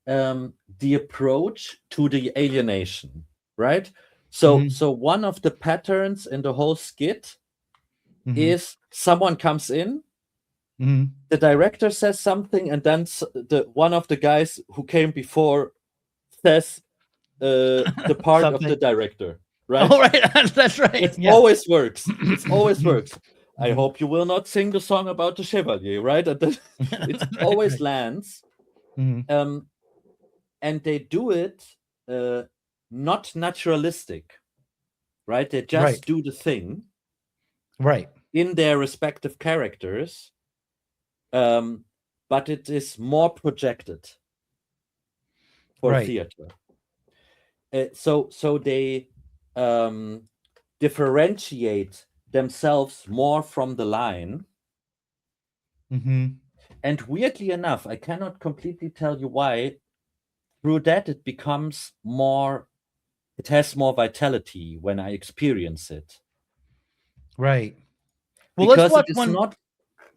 the approach to the alienation, right? So one of the patterns in the whole skit is someone comes in, the director says something, and then one of the guys who came before says the part of the director, right? Oh, right. That's right. It always works. It always works. I hope you will not sing the song about the Chevalier, right? And then it always lands. And they do it not naturalistic, right? They just do the thing, right, in their respective characters, but it is more projected for theater. So they differentiate themselves more from the line. And weirdly enough, I cannot completely tell you why, through that it becomes more, it has more vitality when I experience it. Right. Well, because let's watch it is one. Not,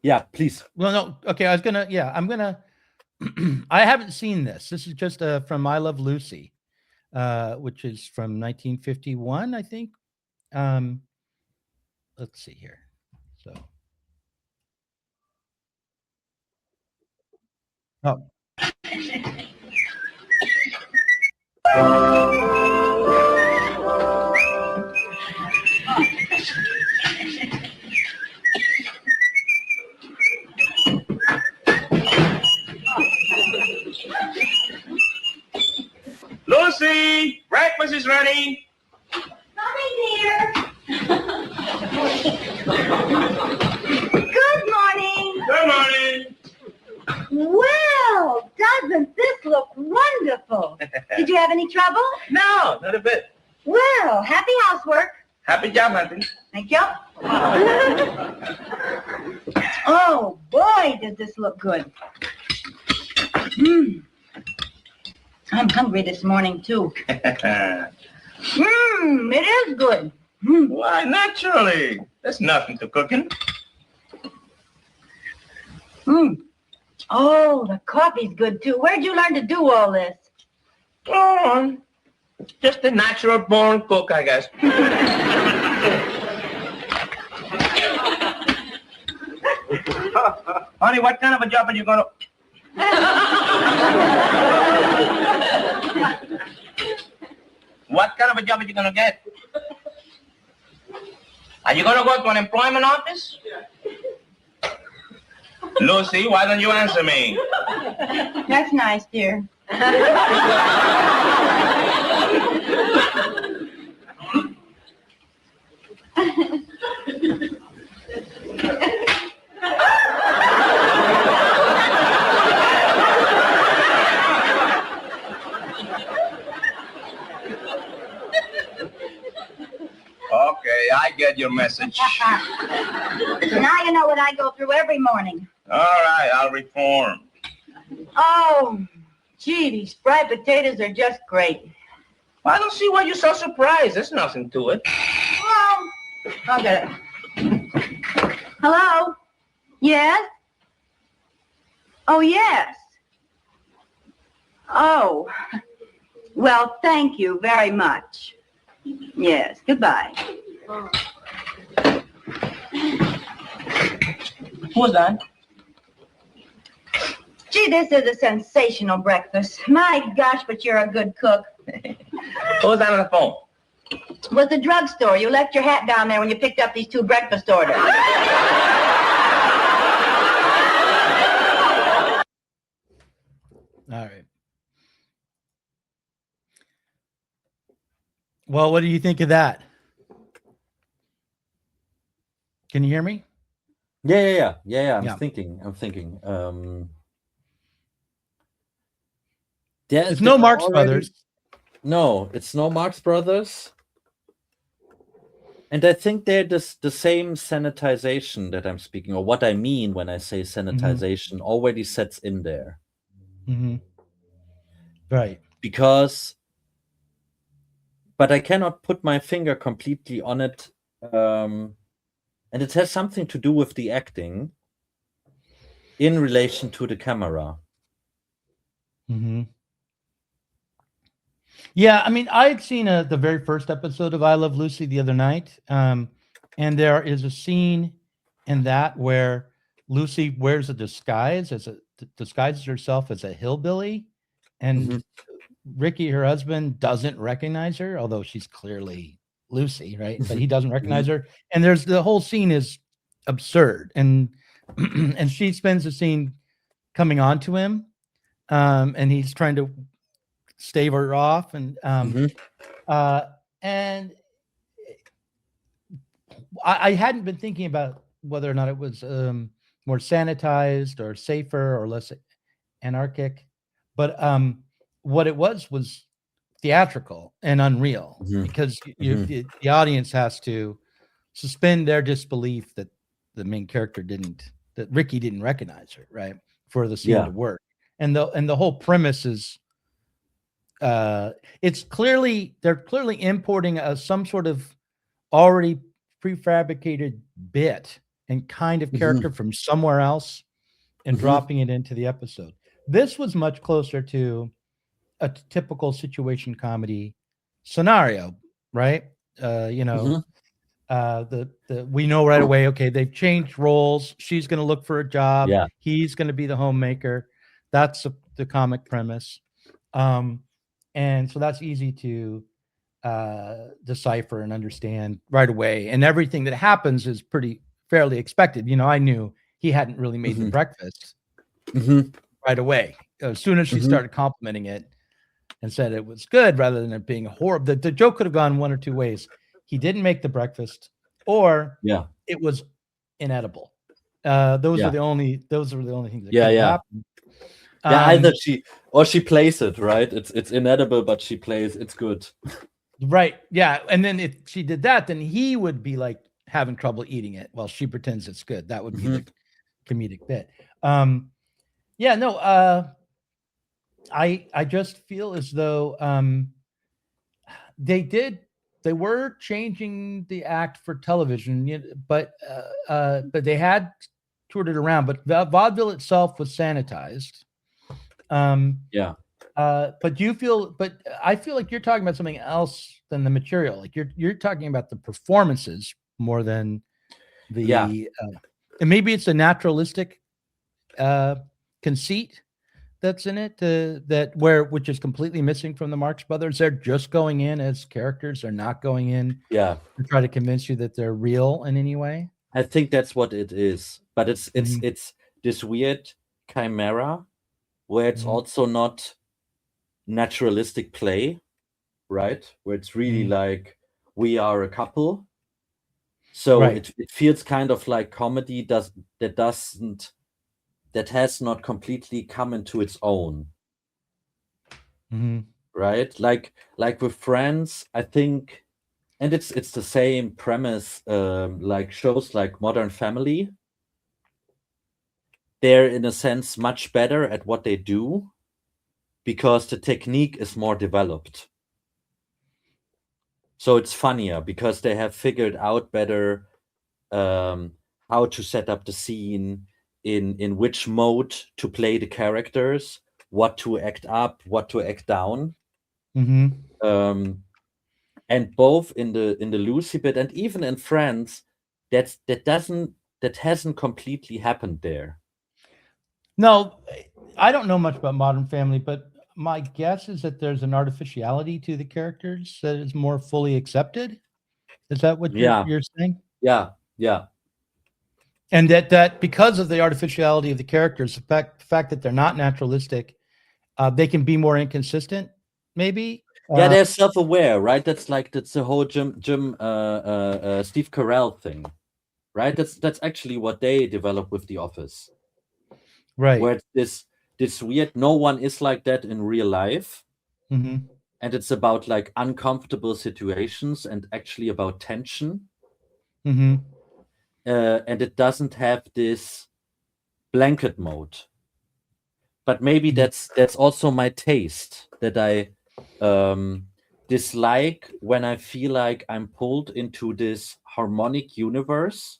yeah, please. Well, no. Okay, I'm gonna. I haven't seen this. This is just from I Love Lucy, which is from 1951, I think. Let's see here. So. Oh. Lucy, breakfast is ready. Coming, dear. Good morning. Good morning. Well, doesn't this look wonderful? Did you have any trouble? No, not a bit. Well, happy housework. Happy job hunting. Thank you. Oh, boy, does this look good. I'm hungry this morning, too. It is good. Why, naturally. There's nothing to cooking. Oh, the coffee's good, too. Where'd you learn to do all this? Oh, just a natural born cook, I guess. Honey, what kind of a job are you going to... What kind of a job are you going to get? Are you going to go to an employment office? Lucy, why don't you answer me? That's nice, dear. Okay, I get your message. Now you know what I go through every morning. All right, I'll reform. Oh, gee, these fried potatoes are just great. Well, I don't see why you're so surprised. There's nothing to it. Well, I'll get it. Hello? Yes? Oh, yes. Oh, well, thank you very much. Yes, goodbye. Who's that? Gee, this is a sensational breakfast. My gosh, but you're a good cook. Who's that on the phone? Was the drugstore. You left your hat down there when you picked up these 2 breakfast orders. All right. Well, what do you think of that? Can you hear me? Yeah. I'm thinking. It's no Marx Brothers. No, it's no Marx Brothers. And I think they're the same sanitization that I'm speaking, or what I mean when I say sanitization already sets in there. Right. But I cannot put my finger completely on it. And it has something to do with the acting. in relation to the camera. Mm-hmm. Yeah, I mean, I had seen the very first episode of I Love Lucy the other night, and there is a scene in that where Lucy wears a disguise disguises herself as a hillbilly, and Ricky, her husband, doesn't recognize her, although she's clearly Lucy, right? But he doesn't recognize her, and there's the whole scene is absurd, and and she spends the scene coming on to him, and he's trying to stave her off, and and I hadn't been thinking about whether or not it was more sanitized or safer or less anarchic, but what it was theatrical and unreal, because the audience has to suspend their disbelief that the main character that Ricky didn't recognize her, right, for the scene to work, and the whole premise is they're clearly importing some sort of already prefabricated bit and kind of character from somewhere else and dropping it into the episode. This was much closer to a typical situation comedy scenario, right? We know right away, okay, they've changed roles. She's going to look for a job. Yeah. He's going to be the homemaker. That's the comic premise. And so that's easy to decipher and understand right away. And everything that happens is fairly expected. I knew he hadn't really made the breakfast right away. As soon as she started complimenting it and said it was good rather than it being horrible. The joke could have gone one or two ways. He didn't make the breakfast, or it was inedible. Those are the only things that could happen. Either she plays it, right? It's inedible, but she plays it's good. Right. Yeah. And then if she did that, then he would be like having trouble eating it while she pretends it's good. That would be the comedic bit. I just feel as though they were changing the act for television, but they had toured it around. But vaudeville itself was sanitized. But I feel like you're talking about something else than the material. Like you're talking about the performances more than the and maybe it's a naturalistic conceit that's in it, which is completely missing from the Marx Brothers. They're just going in as characters. They're not going in to try to convince you that they're real in any way. I think that's what it is. But it's this weird chimera where it's also not naturalistic play, right? Where it's really like we are a couple. So it feels kind of like comedy that has not completely come into its own. Right? Like with Friends, I think, and it's the same premise, like shows like Modern Family. They're in a sense much better at what they do because the technique is more developed. So it's funnier because they have figured out better how to set up the scene, in which mode to play the characters, what to act up, what to act down. And both in the Lucy bit and even in Friends, that hasn't completely happened there. No, I don't know much about Modern Family, but my guess is that there's an artificiality to the characters that is more fully accepted. Is that what you're saying? Yeah. And that because of the artificiality of the characters, the fact that they're not naturalistic, they can be more inconsistent, maybe. They're self-aware, right? That's the whole Jim Steve Carell thing, right? That's actually what they develop with The Office. Right. Where it's this weird, no one is like that in real life. And it's about like uncomfortable situations and actually about tension. And it doesn't have this blanket mode. But maybe that's also my taste, that I dislike when I feel like I'm pulled into this harmonic universe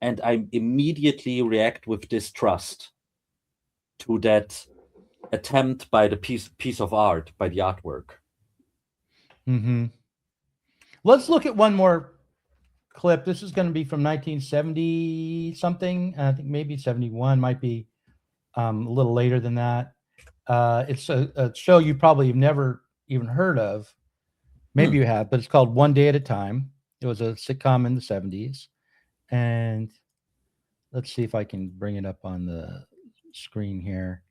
and I immediately react with distrust to that attempt by the piece of art, by the artwork. Mm-hmm. Let's look at one more clip. This is going to be from 1970 something. I think maybe 71, might be a little later than that. It's a show you probably have never even heard of. Maybe you have, but it's called One Day at a Time. It was a sitcom in the 70s. And let's see if I can bring it up on the screen here.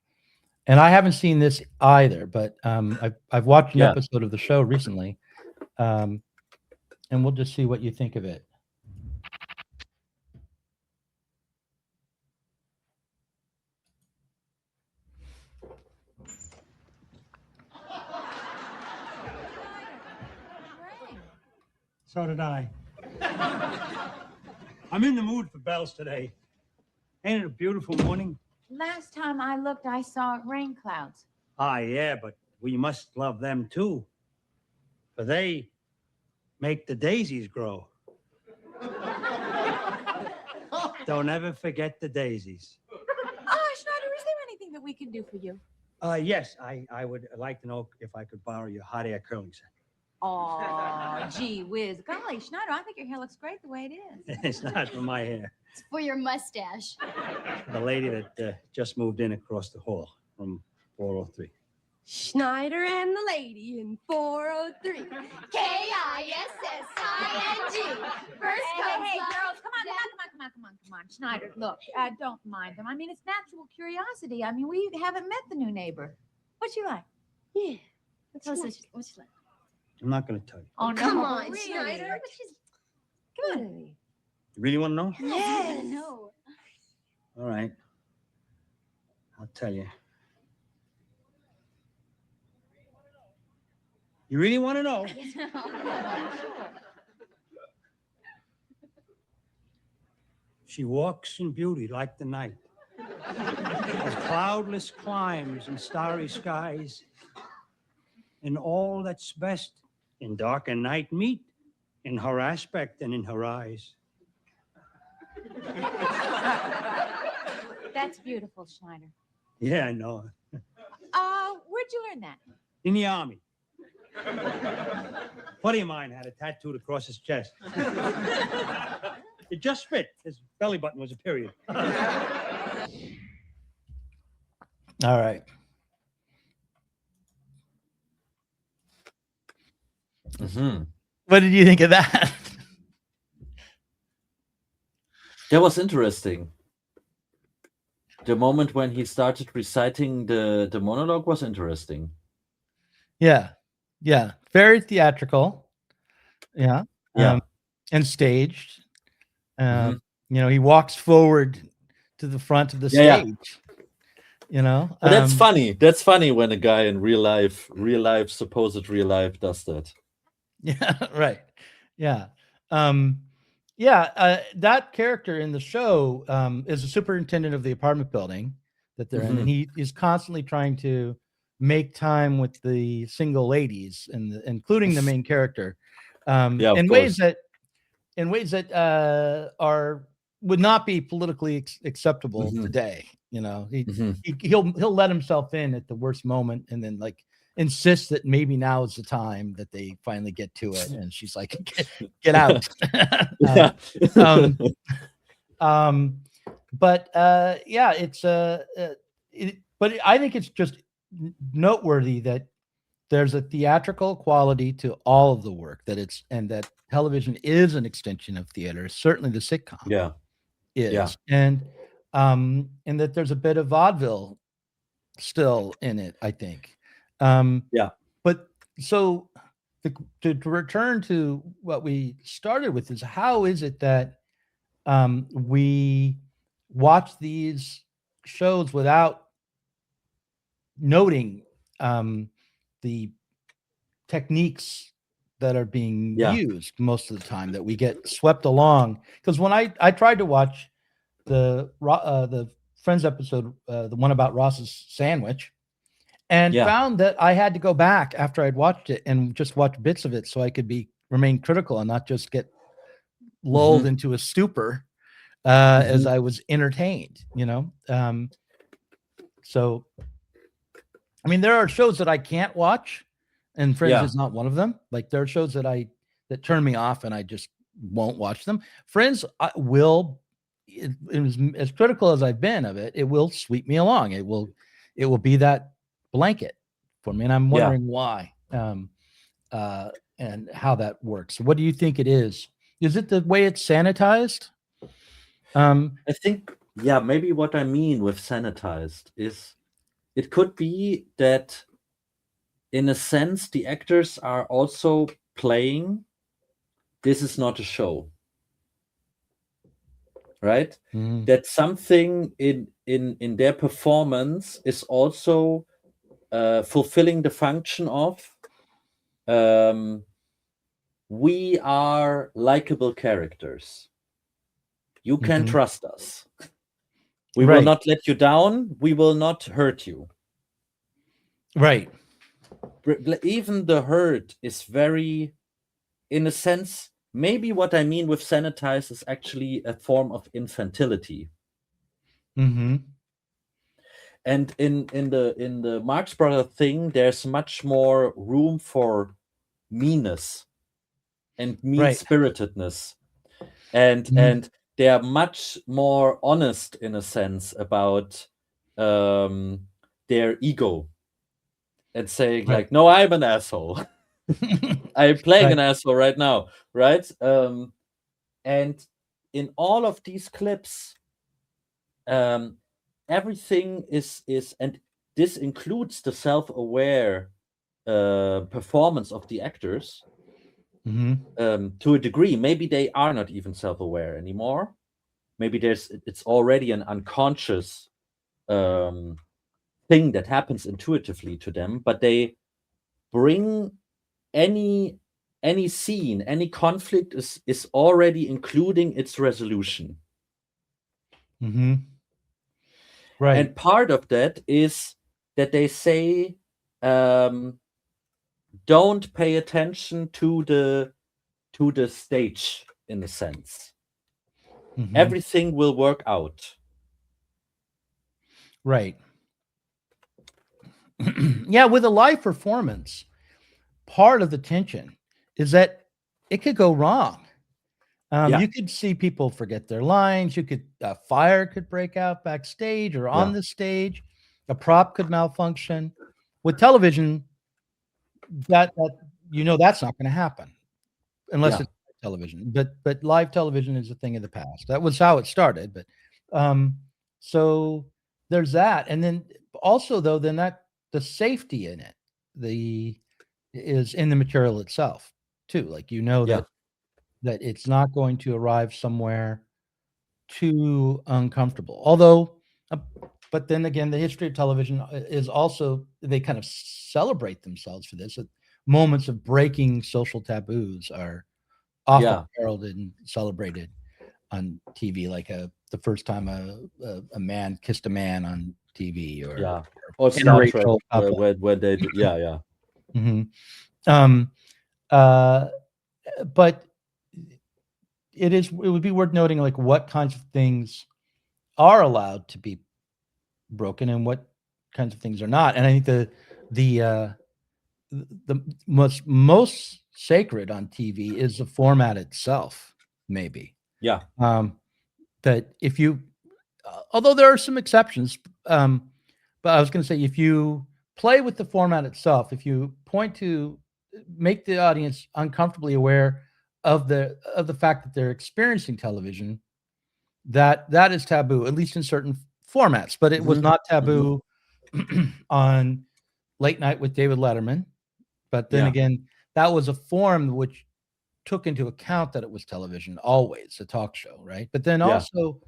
And I haven't seen this either, but I've watched an episode of the show recently. And we'll just see what you think of it. So did I. I'm in the mood for bells today. Ain't it a beautiful morning? Last time I looked, I saw rain clouds. Ah, yeah, but we must love them too. For they make the daisies grow. Don't ever forget the daisies. Schneider, is there anything that we can do for you? Yes, I would like to know if I could borrow your hot air curling set. Oh, gee whiz. Golly, Schneider, I think your hair looks great the way it is. It's not for my hair. It's for your mustache. The lady that just moved in across the hall from 403. Schneider and the lady in 403. K-I-S-S-I-N-G. First comes Hey, love, girls, come on. Schneider, look, don't mind them. I mean, it's natural curiosity. I mean, we haven't met the new neighbor. What's she like? Yeah. Tell us what she like. I'm not going to tell you. Oh, no. Come on, really? Schneider. But she's Come on. You really want to know? yes. No. All right. I'll tell you. You really want to know? She walks in beauty like the night, of cloudless climes and starry skies, and all that's best in dark and night meet in her aspect and in her eyes. That's beautiful, Schneider. Yeah, I know. Where'd you learn that? In the army. A buddy of mine had it tattooed across his chest. It just fit. His belly button was a period. All right. Mm-hmm. What did you think of that? That was interesting. The moment when he started reciting the monologue was interesting. Yeah. Very theatrical. Yeah. Yeah. And staged. He walks forward to the front of the stage. But that's funny. That's funny when a guy in supposed real life does that. Yeah, right. Yeah. That character in the show is a superintendent of the apartment building that they're in, and he is constantly trying to make time with the single ladies, and including the main character, in ways that would not be politically acceptable today. He'll let himself in at the worst moment, and then insist that maybe now is the time that they finally get to it, and she's like, get out. But I think it's just noteworthy that there's a theatrical quality to all of the work, and that television is an extension of theater. Certainly the sitcom is, and that there's a bit of vaudeville still in it, I think. But so to return to what we started with is, how is it that we watch these shows without noting the techniques that are being used most of the time, that we get swept along? Because when I tried to watch the Friends episode, the one about Ross's sandwich, and found that I had to go back after I'd watched it and just watch bits of it so I could remain critical and not just get lulled into a stupor. as I was entertained, so, I mean, there are shows that I can't watch, and Friends is not one of them. Like, there are shows that turn me off, and I just won't watch them. Friends will, as critical as I've been of it, it will sweep me along. It will be that blanket for me, and I'm wondering why, and how that works. What do you think it is? Is it the way it's sanitized? I think, maybe what I mean with sanitized is it could be that, in a sense, the actors are also playing. This is not a show, right? That something in their performance is also fulfilling the function of we are likable characters. You can trust us. We will not let you down. We will not hurt you. Right. Even the hurt is very, in a sense, maybe what I mean with sanitized is actually a form of infantility. And in the Marx Brother thing, there's much more room for meanness and mean-spiritedness, and they are much more honest, in a sense, about their ego, and saying like, no, I'm an asshole. I'm playing an asshole right now, right? And in all of these clips, everything is, and this includes the self-aware performance of the actors, to a degree. Maybe they are not even self-aware anymore. Maybe it's already an unconscious thing that happens intuitively to them, but they bring any scene, any conflict is already including its resolution. Right. And part of that is that they say, don't pay attention to the stage, in a sense. Everything will work out. Right. Yeah, with a live performance, part of the tension is that it could go wrong. You could see people forget their lines. You could a fire could break out backstage or on the stage. A prop could malfunction. With television, that's not going to happen unless it's television. But live television is a thing of the past. That was how it started. But so there's that, and then also the safety in it is in the material itself too. Like that it's not going to arrive somewhere too uncomfortable. Although, but then again, the history of television is also, they kind of celebrate themselves for this. Moments of breaking social taboos are often heralded and celebrated on TV, like the first time a man kissed a man on TV, or Star Trek, where they do, but it would be worth noting, like, what kinds of things are allowed to be broken and what kinds of things are not. And I think the most sacred on TV is the format itself, maybe. That if you, although there are some exceptions, but I was going to say, if you play with the format itself, if you make the audience uncomfortably aware of the fact that they're experiencing television, that is taboo, at least in certain formats. But it was not taboo on Late Night with David Letterman. But then again, that was a form which took into account that it was television, always a talk show, right? But then also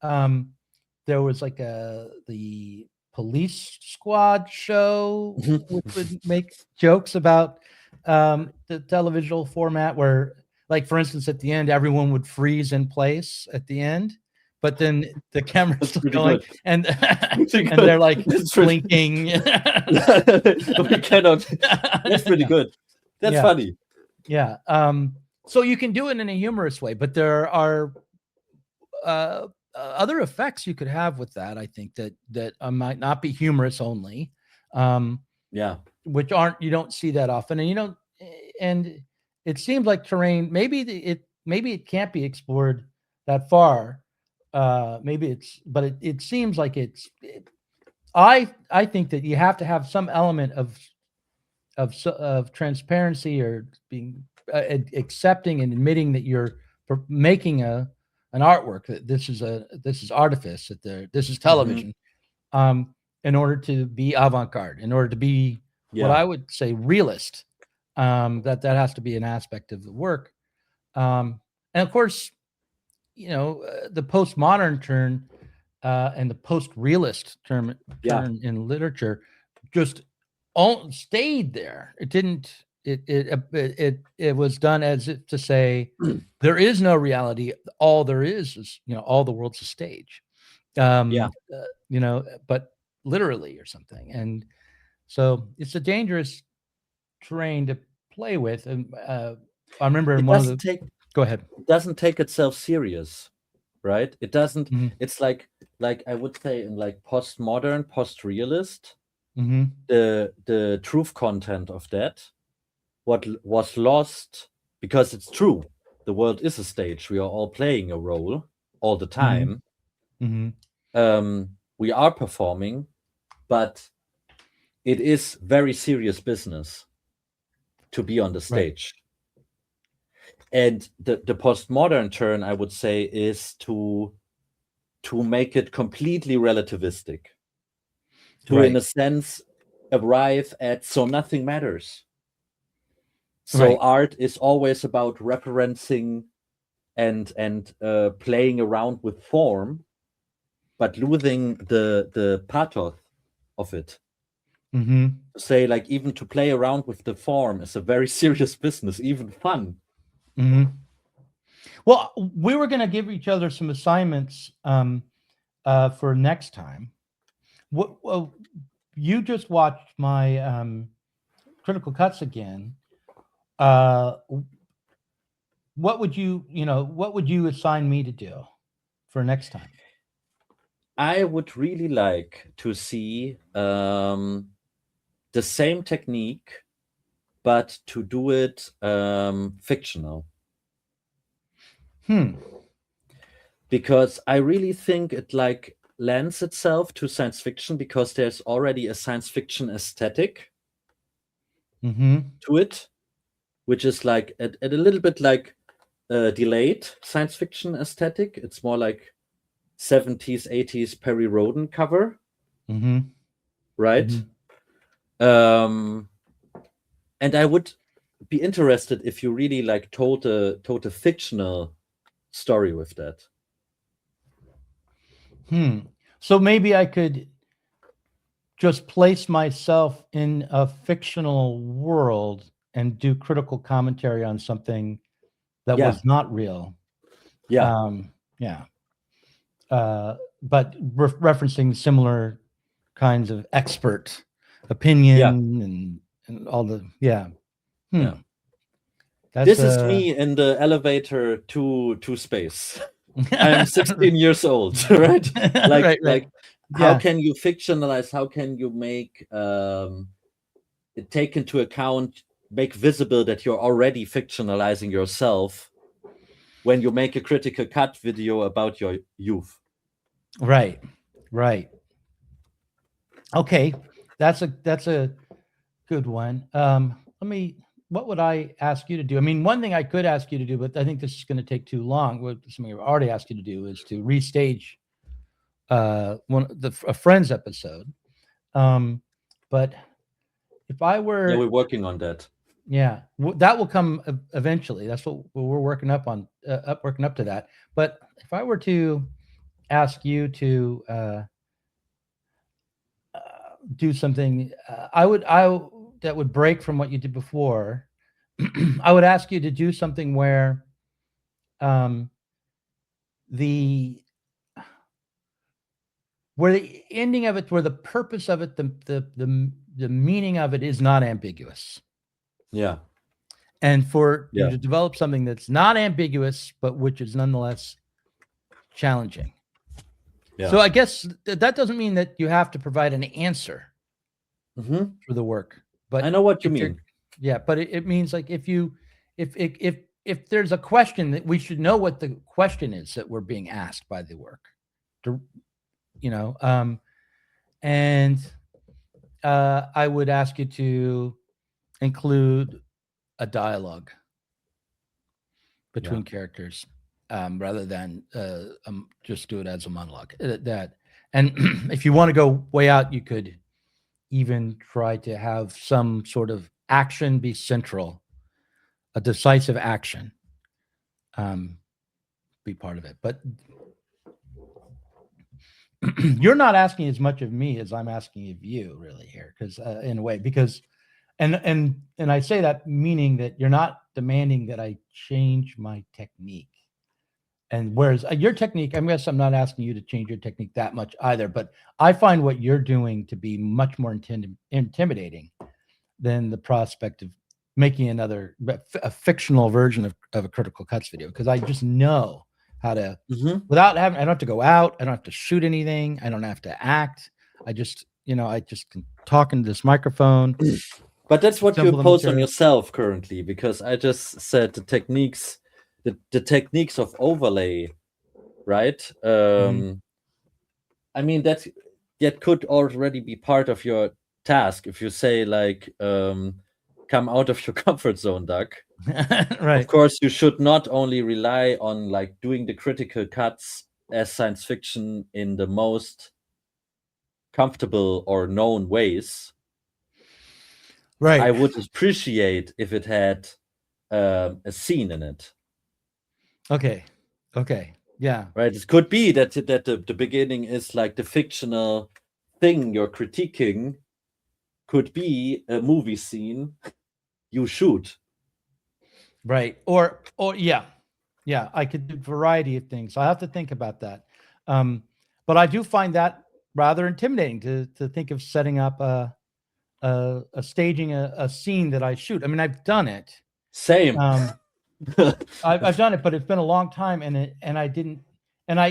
there was like the Police Squad show, which would make jokes about the televisual format, where, like, for instance, at the end, everyone would freeze in place at the end, but then the camera's still going, and they're like blinking. We cannot. That's pretty good. That's funny. Yeah. So you can do it in a humorous way, but there are other effects you could have with that, I think that might not be humorous only, which you don't see that often, and it seems like terrain. Maybe it can't be explored that far. But it seems like I think that you have to have some element of transparency, or being accepting and admitting that you're making an artwork, that this is artifice, that this is television, in order to be avant-garde, in order to be what I would say realist. That has to be an aspect of the work, and of course, the postmodern turn and the post-realist turn in literature just all stayed there. It didn't. It was done as if to say there is no reality. All there is all the world's a stage. But literally or something. And so it's a dangerous terrain to play with. And I remember go ahead. It doesn't take itself serious, right? It doesn't. It's like I would say in like postmodern, post-realist, the truth content of that, what was lost, because it's true. The world is a stage. We are all playing a role all the time. We are performing, but it is very serious business to be on the stage. And the postmodern turn, I would say, is to make it completely relativistic, to in a sense arrive at so nothing matters. So art is always about referencing and playing around with form, but losing the pathos of it. Say, like, even to play around with the form is a very serious business, even fun. Well, we were going to give each other some assignments for next time. You just watched my critical cuts again. What would you assign me to do for next time? I would really like to see the same technique, but to do it fictional. Because I really think it like lends itself to science fiction, because there's already a science fiction aesthetic to it, which is like a little bit like delayed science fiction aesthetic. It's more like 70s, 80s Perry Rhodan cover, right? And I would be interested if you really like told a fictional story with that. So maybe I could just place myself in a fictional world and do critical commentary on something that was not real. But referencing similar kinds of expert opinion and all the This is me in the elevator to space. I'm 16 years old, right? Like how can you fictionalize? How can you make it take into account, make visible that you're already fictionalizing yourself when you make a critical cut video about your youth? Right. Okay, that's a good one. What would I ask you to do? I mean, one thing I could ask you to do, but I think this is going to take too long. What something I've already asked you to do is to restage a Friends episode. But if I were, we're working on that. Yeah, that will come eventually. That's what we're working up on, working up to that. But if I were to ask you to do something, that would break from what you did before. I would ask you to do something where the ending of it, where the purpose of it, the meaning of it is not ambiguous. And for you to develop something that's not ambiguous, but which is nonetheless challenging. Yeah. So I guess that doesn't mean that you have to provide an answer Mhm. for the work. But I know what you if you're- mean. Yeah, but it means like if there's a question, that we should know what the question is that we're being asked by the work. And I would ask you to include a dialogue between characters, rather than just do it as a monologue. And if you want to go way out, you could even try to have some sort of action be central, a decisive action, be part of it. But you're not asking as much of me as I'm asking of you, really, here, because in a way, because and I say that meaning that you're not demanding that I change my technique. And whereas your technique, I guess I'm not asking you to change your technique that much either, but I find what you're doing to be much more intimidating than the prospect of making a fictional version of a Critical Cuts video, because I just know how to, without having, I don't have to go out, I don't have to shoot anything, I don't have to act. I just can talk into this microphone. But that's what you assemble the impose on material. yourself currently, because I just said the techniques of overlay, right? I mean that could already be part of your task if you say like come out of your comfort zone, Doug. Right. Of course, you should not only rely on like doing the critical cuts as science fiction in the most comfortable or known ways. Right. I would appreciate if it had a scene in it. Okay. Yeah. Right. It could be that the beginning is like the fictional thing you're critiquing could be a movie scene you shoot. Right. Or yeah. I could do a variety of things. So I have to think about that. But I do find that rather intimidating to think of setting up a staging a scene that I shoot. I mean, I've done it. Same. I've done it, but it's been a long time, and I didn't. And I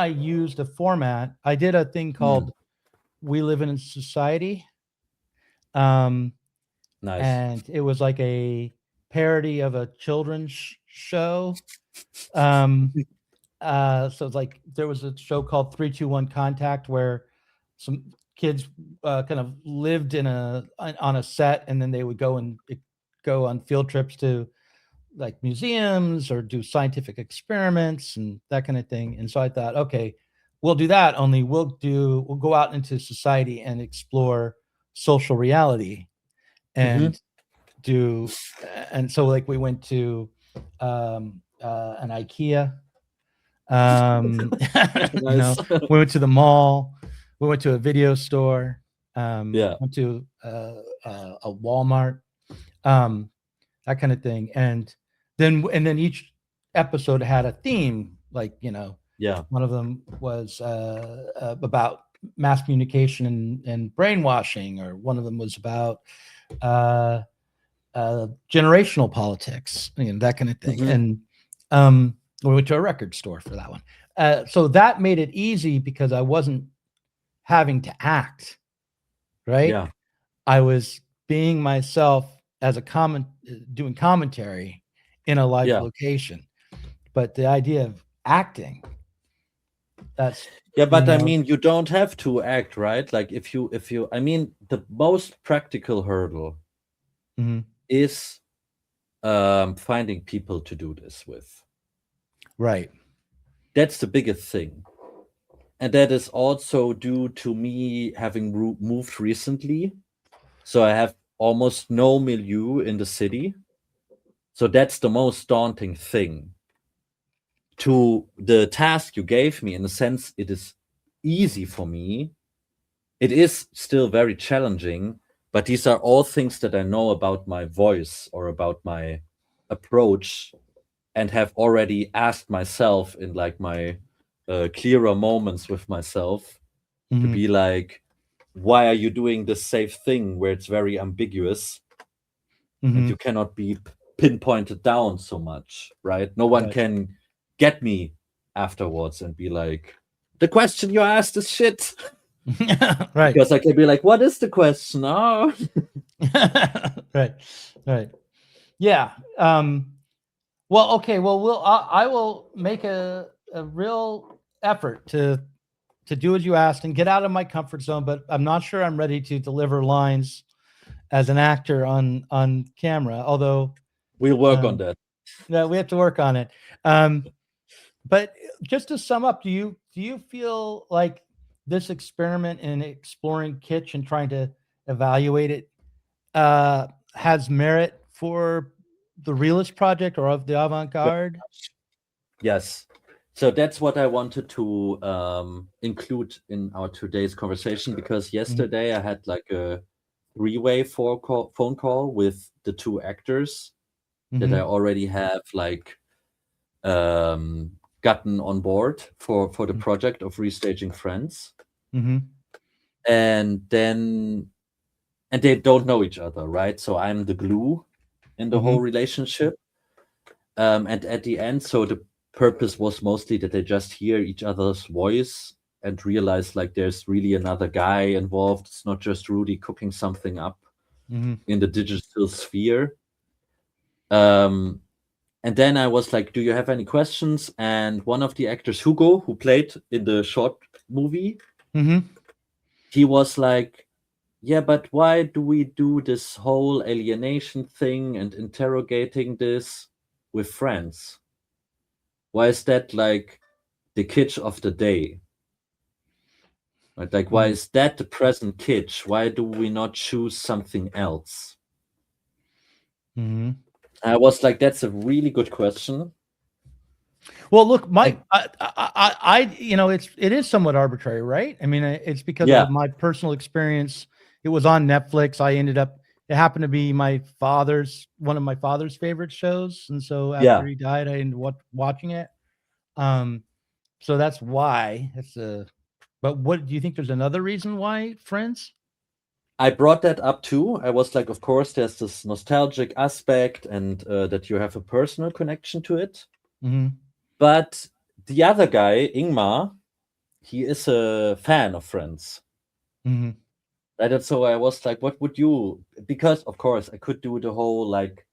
used a format. I did a thing called "We Live in a Society." Nice. And it was like a parody of a children's show. So it's like there was a show called 3-2-1 Contact where some kids kind of lived on a set, and then they would go on field trips to like museums or do scientific experiments and that kind of thing. And so I thought, okay, we'll do that, only we'll go out into society and explore social reality and and so like we went to an IKEA, we went to the mall, we went to a video store, went to a Walmart, that kind of thing. And then each episode had a theme, like, one of them was about mass communication and brainwashing, or one of them was about generational politics, that kind of thing. And we went to a record store for that one. So that made it easy because I wasn't having to act, right? Yeah. I was being myself as doing commentary in a live location. But the idea of acting, that's but I mean, you don't have to act, right? Like if you I mean, the most practical hurdle is finding people to do this with. Right. That's the biggest thing. And that is also due to me having moved recently. So I have almost no milieu in the city. So that's the most daunting thing. To the task you gave me, in a sense, it is easy for me. It is still very challenging, but these are all things that I know about my voice or about my approach, and have already asked myself in like my clearer moments with myself to be like, why are you doing this safe thing where it's very ambiguous and you cannot be pinpointed down so much, right? No one can get me afterwards and be like, the question you asked is shit. Right. Because I can be like, what is the question? Oh. Right. Yeah. Well, okay. Well, I will make a real effort to do as you asked and get out of my comfort zone, but I'm not sure I'm ready to deliver lines as an actor on camera. Although we'll work on that. Yeah, we have to work on it. But just to sum up, do you feel like this experiment in exploring kitsch and trying to evaluate it has merit for the realist project or of the avant-garde? Yes. So that's what I wanted to include in our today's conversation, because yesterday I had like a three-way phone call with the two actors that I already have like gotten on board for the project of restaging Friends. And they don't know each other, right? So I'm the glue in the whole relationship. And at the end, so the purpose was mostly that they just hear each other's voice and realize like there's really another guy involved. It's not just Rudi cooking something up in the digital sphere. And then I was like, do you have any questions? And one of the actors, Hugo, who played in the short movie, he was like, yeah, but why do we do this whole alienation thing and interrogating this with friends? Why is that like the kitsch of the day? Right? Like, why is that the present kitsch? Why do we not choose something else? I was like, that's a really good question. Well, look, I it is somewhat arbitrary, right? I mean, it's because of my personal experience. It was on Netflix. It happened to be one of my father's favorite shows. And so after he died, I ended up watching it. So that's why but what do you think there's another reason why Friends? I brought that up too. I was like, of course, there's this nostalgic aspect and that you have a personal connection to it. But the other guy, Ingmar, he is a fan of Friends. And so I was like, what would you, because of course I could do the whole like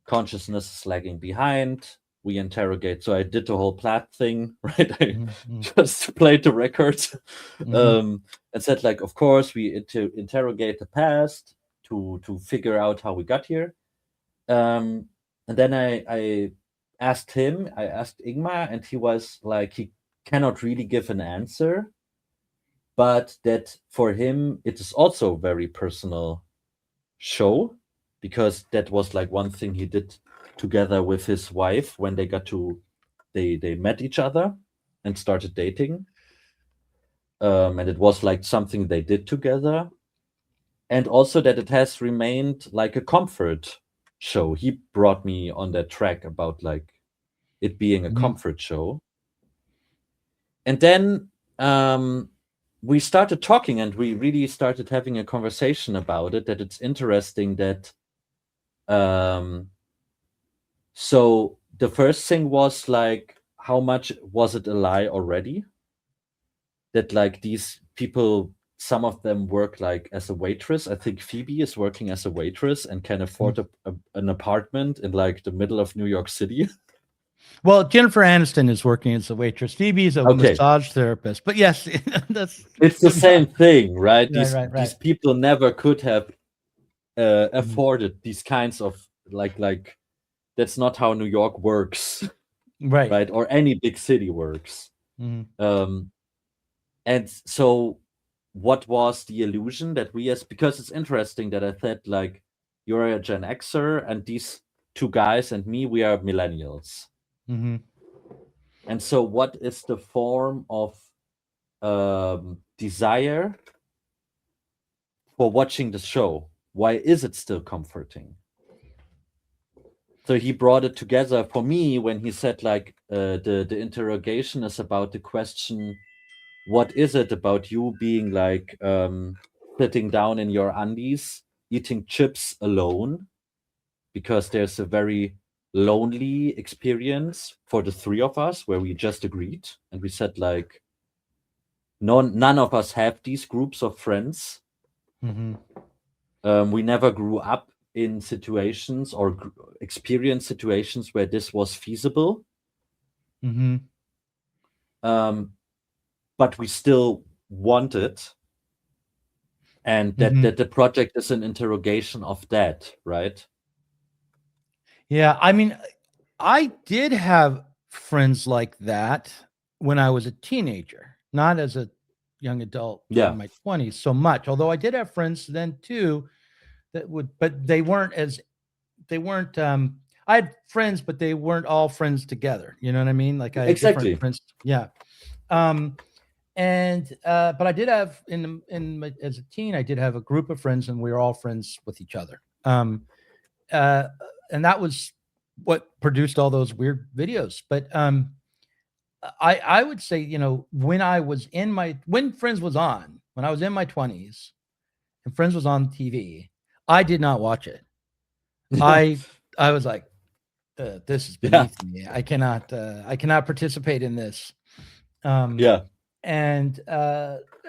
consciousness is lagging behind, we interrogate. So I did the whole Platt thing, right? I just played the record and said like, of course we interrogate the past to figure out how we got here. And then I asked Ingmar, and he was like, he cannot really give an answer, but that for him it is also a very personal show, because that was like one thing he did together with his wife when they met each other and started dating. And it was like something they did together. And also that it has remained like a comfort show. He brought me on that track about like it being a comfort show. And then we started talking, and we really started having a conversation about it, that it's interesting that so the first thing was like, how much was it a lie already? That like these people, some of them work like as a waitress. I think Phoebe is working as a waitress and can afford an apartment in like the middle of New York City. Well, Jennifer Aniston is working as a waitress. Phoebe's a massage therapist. But yes, it's the same thing, right? Right. These people never could have afforded these kinds of like that's not how New York works, right? Or any big city works. And so what was the illusion that because it's interesting that I said like, you're a Gen Xer and these two guys and me, we are millennials. And so what is the form of desire for watching the show? Why is it still comforting? So he brought it together for me when he said like the interrogation is about the question, what is it about you being like sitting down in your undies, eating chips alone? Because there's a very lonely experience for the three of us, where we just agreed and we said like, none of us have these groups of friends. Mm-hmm. We never grew up in situations or experienced situations where this was feasible. Mm-hmm. But we still want it. And that the project is an interrogation of that, right? Yeah, I mean, I did have friends like that when I was a teenager, not as a young adult in my 20s so much. Although I did have friends then too that would, but they weren't. I had friends, but they weren't all friends together. You know what I mean? Like I had different friends. Yeah. But I did have as a teen, I did have a group of friends, and we were all friends with each other. And that was what produced all those weird videos. But I would say, you know, when Friends was on, when I was in my 20s and Friends was on TV, I did not watch it. I was like, this is beneath me. I cannot participate in this. And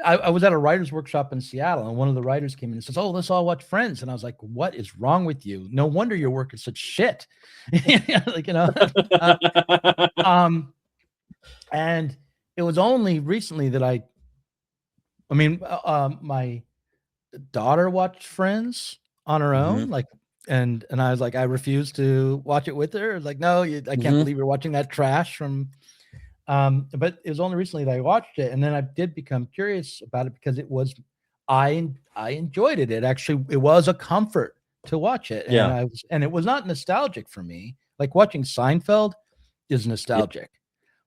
I was at a writer's workshop in Seattle, and one of the writers came in and says, "Oh, let's all watch Friends." And I was like, "What is wrong with you? No wonder your work is such shit." Like, you know. And it was only recently that my daughter watched Friends on her own, like, and I was like, I refused to watch it with her. I was like, no, I can't believe you're watching that trash from. But it was only recently that I watched it, and then I did become curious about it because I enjoyed it. It was a comfort to watch it, and it was not nostalgic for me. Like watching Seinfeld is nostalgic,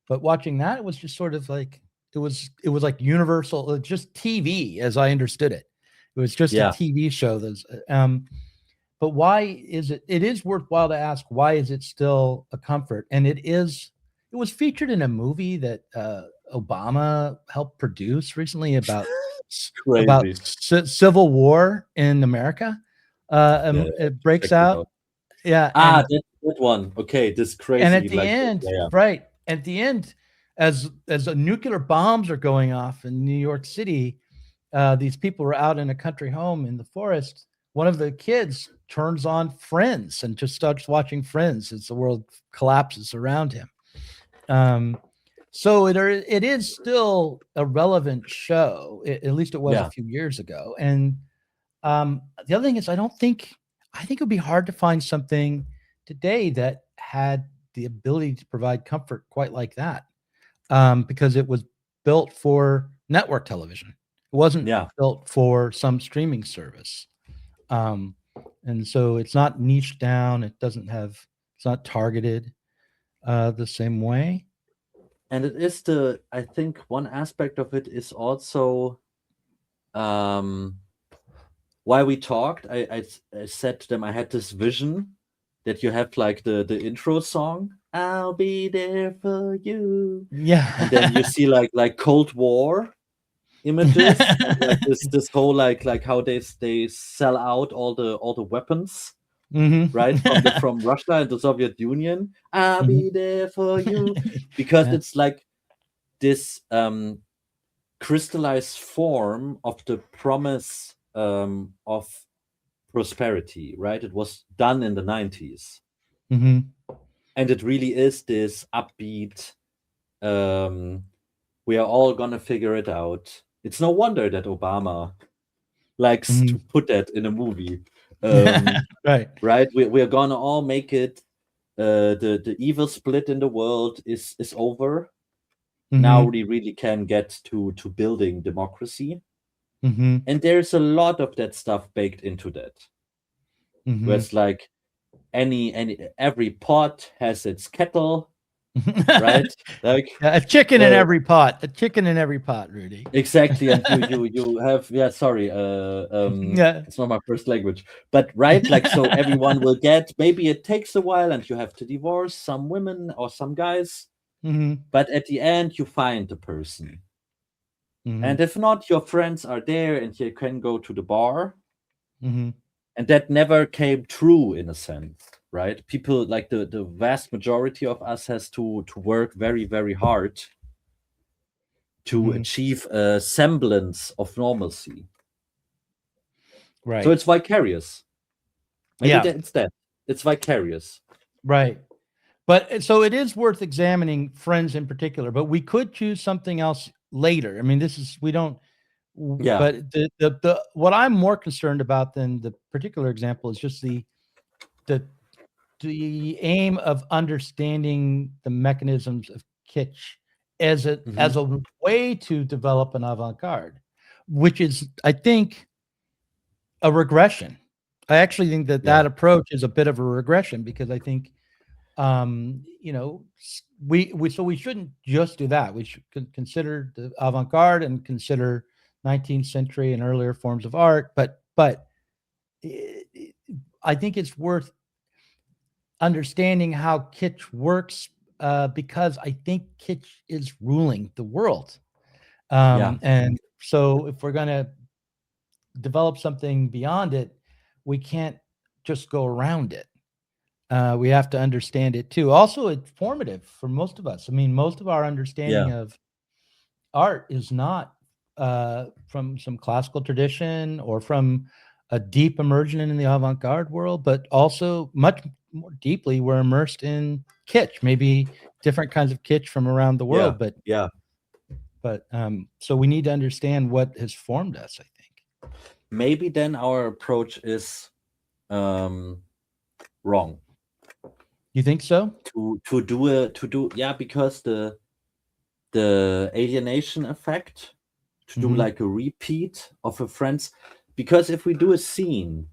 but watching that, it was just sort of like it was like universal, just TV as I understood it. It was just a TV show. But why is it? It is worthwhile to ask, why is it still a comfort? And it was featured in a movie that Obama helped produce recently about civil war in America. It breaks out. Yeah. That's that one. Okay, this crazy. And at the end, right at the end, as the nuclear bombs are going off in New York City, these people were out in a country home in the forest. One of the kids turns on Friends and just starts watching Friends as the world collapses around him. So it is still a relevant show. At least it was a few years ago. And the other thing is, I think it would be hard to find something today that had the ability to provide comfort quite like that, because it was built for network television. It wasn't built for some streaming service. And so it's not niched down. It's not targeted the same way. And it is I think one aspect of it is also while we talked, I said to them, I had this vision that you have like the intro song, "I'll be there for you." Yeah. And then you see like Cold War images, like this whole like how they sell out all the weapons, right, from Russia and the Soviet Union. I'll be there for you, because it's like this crystallized form of the promise of prosperity, right? It was done in the 90s, and it really is this upbeat, we are all gonna figure it out. It's no wonder that Obama likes to put that in a movie. Right? We are gonna all make it. The evil split in the world is over. Now we really can get to building democracy. And there's a lot of that stuff baked into that. Where it's like every pot has its kettle. Right, like a chicken in every pot. A chicken in every pot, Rudy. Exactly, and you have it's not my first language, but right, like, so everyone will get. Maybe it takes a while, and you have to divorce some women or some guys, but at the end you find the person, and if not, your friends are there, and you can go to the bar, and that never came true in a sense. right? People like the vast majority of us has to work very, very hard to achieve a semblance of normalcy. Right. So it's vicarious. Maybe Yeah. it's that. It's vicarious. Right. But so it is worth examining Friends in particular, but we could choose something else later. I mean, we don't, Yeah. but the what I'm more concerned about than the particular example is just the aim of understanding the mechanisms of kitsch as a way to develop an avant-garde, which is, I think, a regression. I actually think that approach is a bit of a regression, because I think, we shouldn't just do that. We should consider the avant-garde and consider 19th century and earlier forms of art. But I think it's worth understanding how kitsch works, because I think kitsch is ruling the world. And so if we're going to develop something beyond it, we can't just go around it. We have to understand it too. Also, it's formative for most of us. I mean, most of our understanding of art is not from some classical tradition or from a deep immersion in the avant-garde world, but also much more deeply, we're immersed in kitsch, maybe different kinds of kitsch from around the world. But so we need to understand what has formed us, I think. Maybe then our approach is wrong. You think so? Because the alienation effect, to do like a repeat of a Friends, because if we do a scene,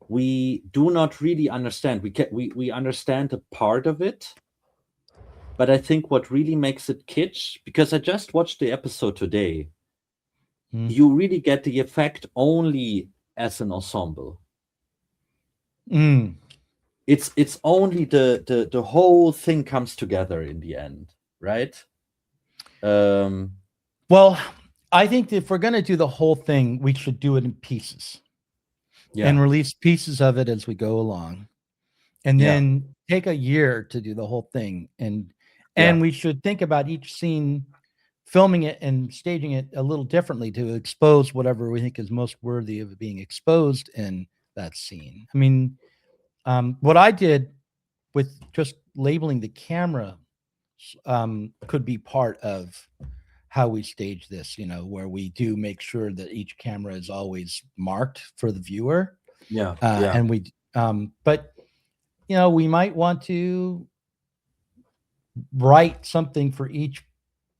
we do not really understand. We understand a part of it, but I think what really makes it kitsch, because I just watched the episode today, you really get the effect only as an ensemble. It's only the whole thing comes together in the end, right? Well, I think if we're going to do the whole thing, we should do it in pieces and release pieces of it as we go along, and then take a year to do the whole thing. And we should think about each scene, filming it and staging it a little differently to expose whatever we think is most worthy of being exposed in that scene. I mean, what I did with just labeling the camera could be part of how we stage this, where we do make sure that each camera is always marked for the viewer. And we, but we might want to write something for each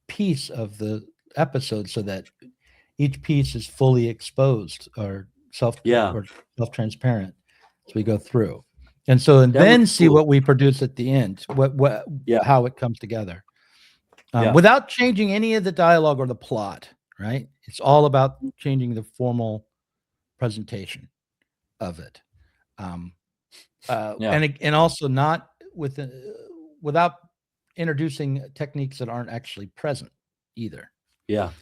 piece of the episode so that each piece is fully exposed or self-transparent as we go through. And so, and then see what we produce at the end, how it comes together. Without changing any of the dialogue or the plot, right? It's all about changing the formal presentation of it. And also not without introducing techniques that aren't actually present either. Would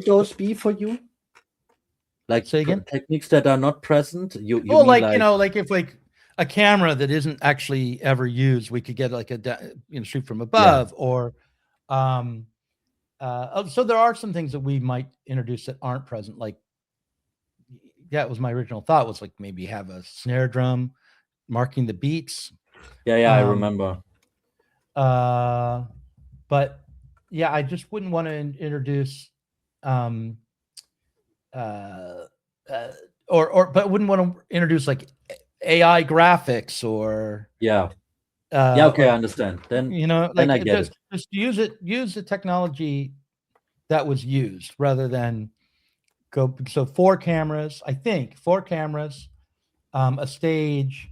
those be for you? Like, say again? Techniques that are not present. You well, mean like if a camera that isn't actually ever used, we could get like shoot from above, or so there are some things that we might introduce that aren't present. Like, it was my original thought, was like maybe have a snare drum marking the beats. I remember. But I just wouldn't want to introduce but wouldn't want to introduce like AI graphics or okay, I understand. Then then I get it. Just use the technology that was used rather than go. So 4 cameras, I think 4 cameras, a stage,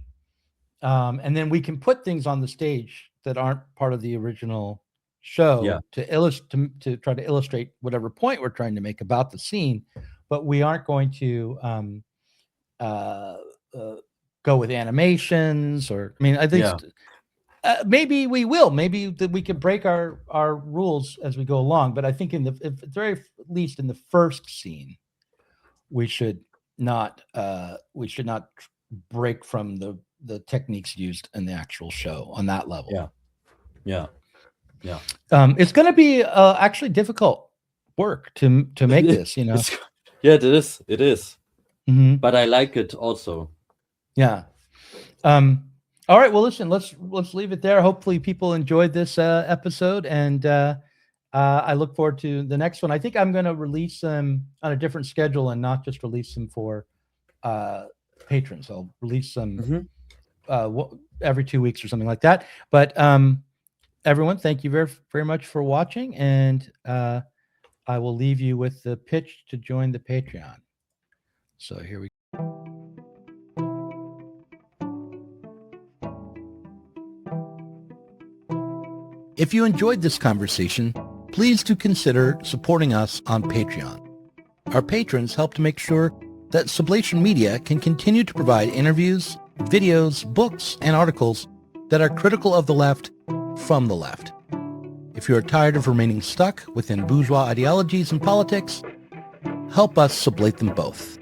and then we can put things on the stage that aren't part of the original show to try to illustrate whatever point we're trying to make about the scene. But we aren't going to go with animations, or I think maybe we will. Maybe that we can break our rules as we go along. But I think at the very least in the first scene, we should not break from the techniques used in the actual show on that level. Yeah. It's going to be actually difficult work to make this, Yeah, it is. It is. Mhm. But I like it also. Yeah. All right. Well, listen, let's leave it there. Hopefully people enjoyed this episode, and I look forward to the next one. I think I'm going to release them on a different schedule and not just release them for patrons. I'll release them every 2 weeks or something like that. But everyone, thank you very, very much for watching, and I will leave you with the pitch to join the Patreon. So here we go. If you enjoyed this conversation, please do consider supporting us on Patreon. Our patrons help to make sure that Sublation Media can continue to provide interviews, videos, books, and articles that are critical of the left from the left. If you are tired of remaining stuck within bourgeois ideologies and politics, help us sublate them both.